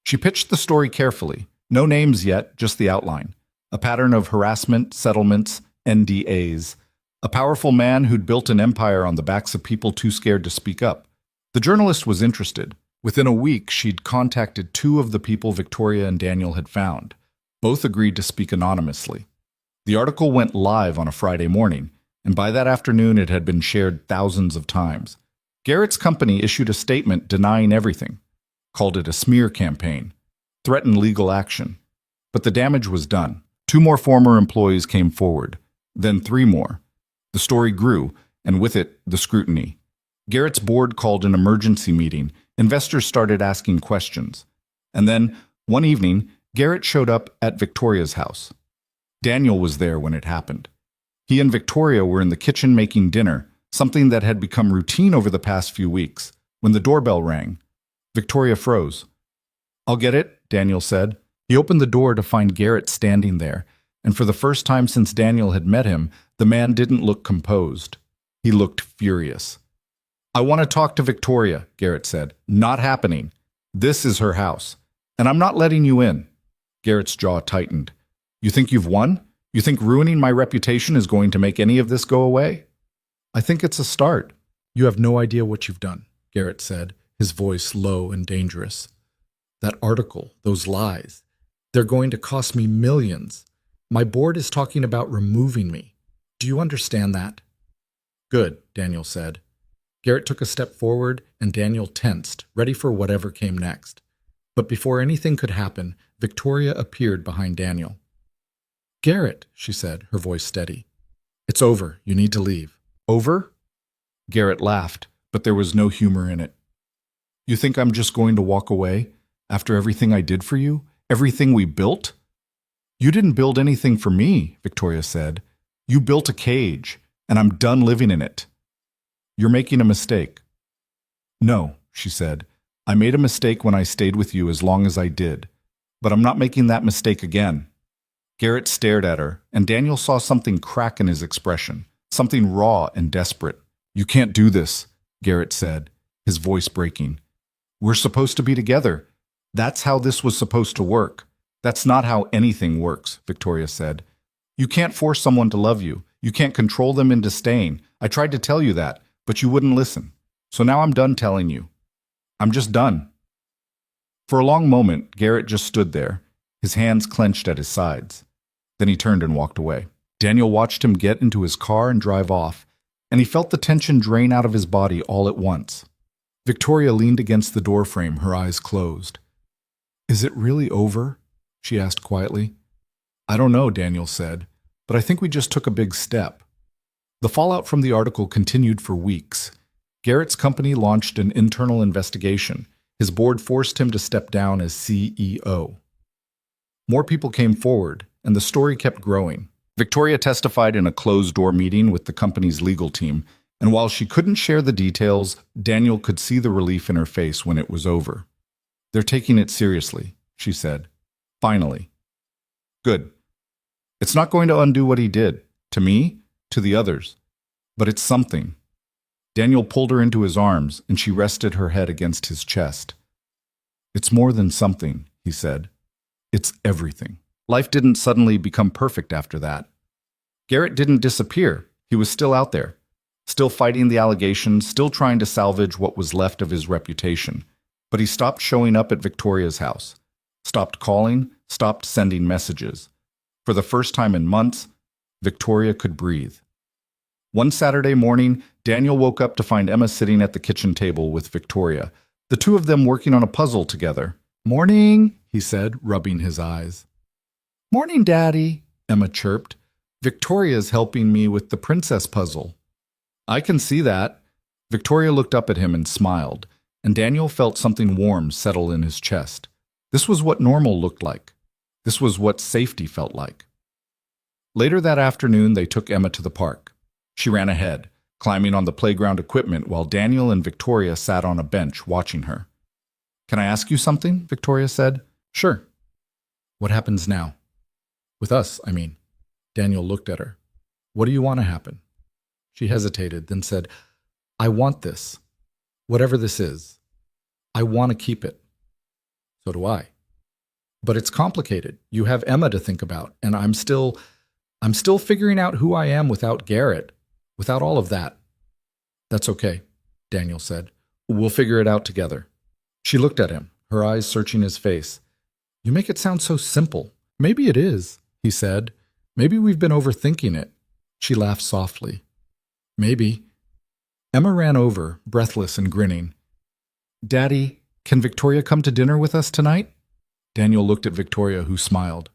She pitched the story carefully, no names yet, just the outline. A pattern of harassment, settlements, NDAs. A powerful man who'd built an empire on the backs of people too scared to speak up. The journalist was interested. Within a week, she'd contacted 2 of the people Victoria and Daniel had found. Both agreed to speak anonymously. The article went live on a Friday morning, and by that afternoon it had been shared thousands of times. Garrett's company issued a statement denying everything, called it a smear campaign, threatened legal action. But the damage was done. 2 more former employees came forward, then 3 more. The story grew, and with it, the scrutiny. Garrett's board called an emergency meeting. Investors started asking questions. And then, one evening, Garrett showed up at Victoria's house. Daniel was there when it happened. He and Victoria were in the kitchen making dinner, something that had become routine over the past few weeks. When the doorbell rang, Victoria froze. I'll get it, Daniel said. He opened the door to find Garrett standing there, and for the first time since Daniel had met him, the man didn't look composed. He looked furious. "I want to talk to Victoria," Garrett said. "Not happening. This is her house, and I'm not letting you in." Garrett's jaw tightened. "You think you've won? You think ruining my reputation is going to make any of this go away?" "I think it's a start." "You have no idea what you've done," Garrett said, his voice low and dangerous. "That article, those lies, they're going to cost me millions. My board is talking about removing me. Do you understand that?" "Good," Daniel said. Garrett took a step forward, and Daniel tensed, ready for whatever came next. But before anything could happen, Victoria appeared behind Daniel. "Garrett," she said, her voice steady. "It's over. You need to leave." "Over?" Garrett laughed, but there was no humor in it. "You think I'm just going to walk away after everything I did for you? Everything we built?" "You didn't build anything for me," Victoria said. "You built a cage, and I'm done living in it." "You're making a mistake." "No," she said. "I made a mistake when I stayed with you as long as I did, but I'm not making that mistake again." Garrett stared at her, and Daniel saw something crack in his expression, something raw and desperate. "You can't do this," Garrett said, his voice breaking. "We're supposed to be together. That's how this was supposed to work." "That's not how anything works," Victoria said. "You can't force someone to love you. You can't control them into staying. I tried to tell you that, but you wouldn't listen. So now I'm done telling you. I'm just done." For a long moment, Garrett just stood there, his hands clenched at his sides. Then he turned and walked away. Daniel watched him get into his car and drive off, and he felt the tension drain out of his body all at once. Victoria leaned against the doorframe, her eyes closed. "Is it really over?" she asked quietly. "I don't know," Daniel said, "but I think we just took a big step." The fallout from the article continued for weeks. Garrett's company launched an internal investigation. His board forced him to step down as CEO. More people came forward, and the story kept growing. Victoria testified in a closed-door meeting with the company's legal team, and while she couldn't share the details, Daniel could see the relief in her face when it was over. "They're taking it seriously," she said. "Finally." "Good. It's not going to undo what he did, to me, to the others, but it's something." Daniel pulled her into his arms, and she rested her head against his chest. "It's more than something," he said. "It's everything." Life didn't suddenly become perfect after that. Garrett didn't disappear. He was still out there, still fighting the allegations, still trying to salvage what was left of his reputation. But he stopped showing up at Victoria's house, stopped calling, stopped sending messages. For the first time in months, Victoria could breathe. One Saturday morning, Daniel woke up to find Emma sitting at the kitchen table with Victoria, the two of them working on a puzzle together. "Morning," he said, rubbing his eyes. "Morning, Daddy," Emma chirped. "Victoria's helping me with the princess puzzle." "I can see that." Victoria looked up at him and smiled, and Daniel felt something warm settle in his chest. This was what normal looked like. This was what safety felt like. Later that afternoon, they took Emma to the park. She ran ahead, climbing on the playground equipment while Daniel and Victoria sat on a bench watching her. "Can I ask you something?" Victoria said. "Sure." "What happens now?" "With us, I mean." Daniel looked at her. "What do you want to happen?" She hesitated, then said, "I want this. Whatever this is. I want to keep it." "So do I." "But it's complicated. You have Emma to think about, and I'm still figuring out who I am without Garrett, without all of that." "That's okay," Daniel said. "We'll figure it out together." She looked at him, her eyes searching his face. "You make it sound so simple." "Maybe it is," he said. "Maybe we've been overthinking it." She laughed softly. "Maybe." Emma ran over, breathless and grinning. "Daddy, can Victoria come to dinner with us tonight?" Daniel looked at Victoria, who smiled.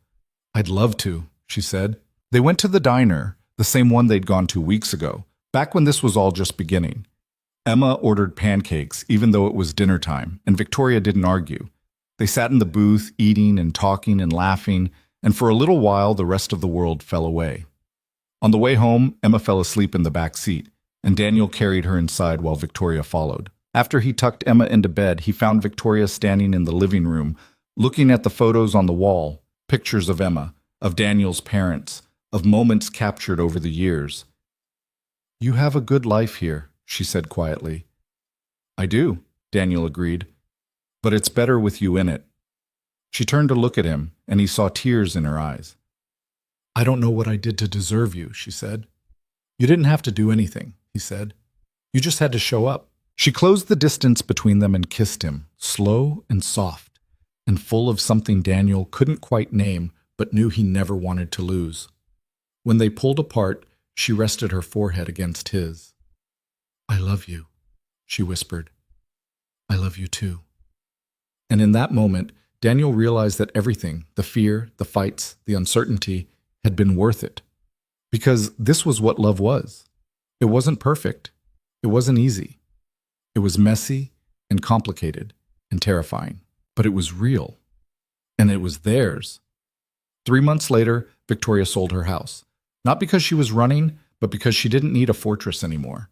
"I'd love to," she said. They went to the diner, the same one they'd gone to weeks ago, back when this was all just beginning. Emma ordered pancakes, even though it was dinner time, and Victoria didn't argue. They sat in the booth, eating and talking and laughing, and for a little while the rest of the world fell away. On the way home, Emma fell asleep in the back seat, and Daniel carried her inside while Victoria followed. After he tucked Emma into bed, he found Victoria standing in the living room, looking at the photos on the wall, pictures of Emma, of Daniel's parents, of moments captured over the years. "You have a good life here," she said quietly. "I do," Daniel agreed, "but it's better with you in it." She turned to look at him, and he saw tears in her eyes. "I don't know what I did to deserve you," she said. "You didn't have to do anything," he said. "You just had to show up." She closed the distance between them and kissed him, slow and soft, and full of something Daniel couldn't quite name but knew he never wanted to lose. When they pulled apart, she rested her forehead against his. "I love you," she whispered. "I love you too." And in that moment, Daniel realized that everything, the fear, the fights, the uncertainty, had been worth it. Because this was what love was. It wasn't perfect. It wasn't easy. It was messy and complicated and terrifying. But it was real. And it was theirs. 3 months later, Victoria sold her house. Not because she was running, but because she didn't need a fortress anymore.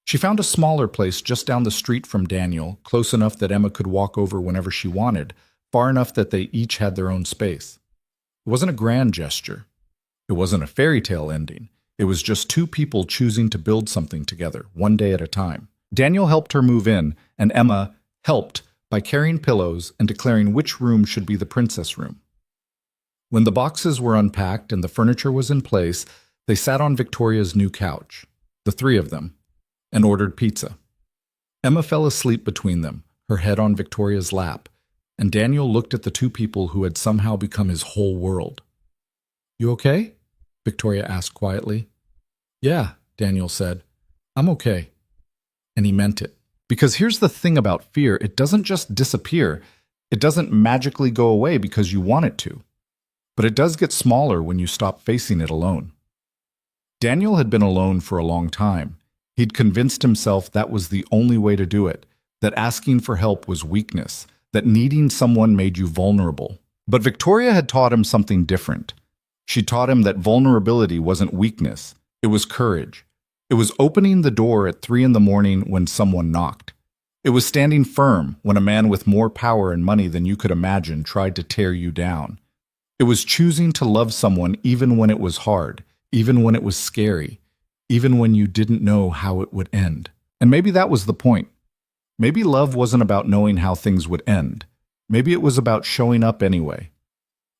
She found a smaller place just down the street from Daniel, close enough that Emma could walk over whenever she wanted, far enough that they each had their own space. It wasn't a grand gesture. It wasn't a fairy tale ending. It was just two people choosing to build something together, one day at a time. Daniel helped her move in, and Emma helped by carrying pillows and declaring which room should be the princess room. When the boxes were unpacked and the furniture was in place, they sat on Victoria's new couch, the three of them, and ordered pizza. Emma fell asleep between them, her head on Victoria's lap, and Daniel looked at the two people who had somehow become his whole world. "You okay?" Victoria asked quietly. "Yeah," Daniel said. "I'm okay." And he meant it. Because here's the thing about fear, it doesn't just disappear. It doesn't magically go away because you want it to. But it does get smaller when you stop facing it alone. Daniel had been alone for a long time. He'd convinced himself that was the only way to do it, that asking for help was weakness, that needing someone made you vulnerable. But Victoria had taught him something different. She taught him that vulnerability wasn't weakness, it was courage. It was opening the door at 3 a.m. when someone knocked. It was standing firm when a man with more power and money than you could imagine tried to tear you down. It was choosing to love someone even when it was hard, even when it was scary, even when you didn't know how it would end. And maybe that was the point. Maybe love wasn't about knowing how things would end. Maybe it was about showing up anyway.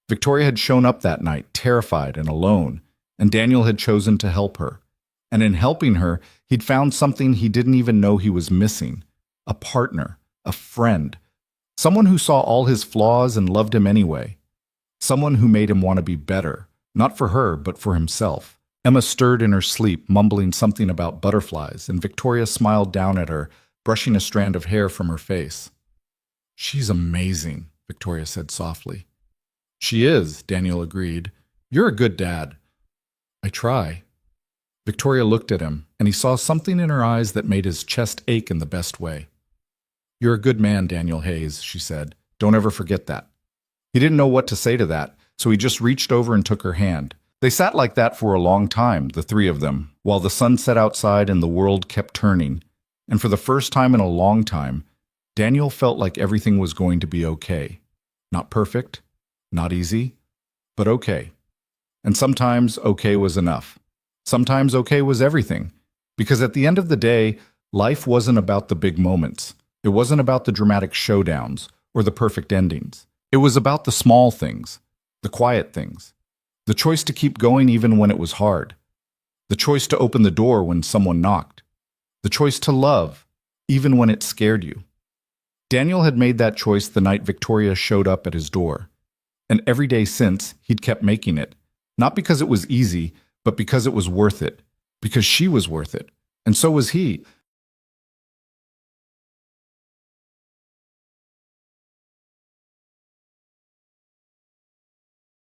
Victoria had shown up that night, terrified and alone, and Daniel had chosen to help her. And in helping her, he'd found something he didn't even know he was missing. A partner, a friend, someone who saw all his flaws and loved him anyway. Someone who made him want to be better, not for her, but for himself. Emma stirred in her sleep, mumbling something about butterflies, and Victoria smiled down at her, brushing a strand of hair from her face. "She's amazing," Victoria said softly. "She is," Daniel agreed. "You're a good dad." "I try." Victoria looked at him, and he saw something in her eyes that made his chest ache in the best way. "You're a good man, Daniel Hayes," she said. "Don't ever forget that." He didn't know what to say to that, so he just reached over and took her hand. They sat like that for a long time, the three of them, while the sun set outside and the world kept turning. And for the first time in a long time, Daniel felt like everything was going to be okay. Not perfect, not easy, but okay. And sometimes okay was enough. Sometimes okay was everything. Because at the end of the day, life wasn't about the big moments. It wasn't about the dramatic showdowns or the perfect endings. It was about the small things, the quiet things, the choice to keep going even when it was hard, the choice to open the door when someone knocked, the choice to love even when it scared you. Daniel had made that choice the night Victoria showed up at his door. And every day since, he'd kept making it, not because it was easy, but because it was worth it, because she was worth it, and so was he.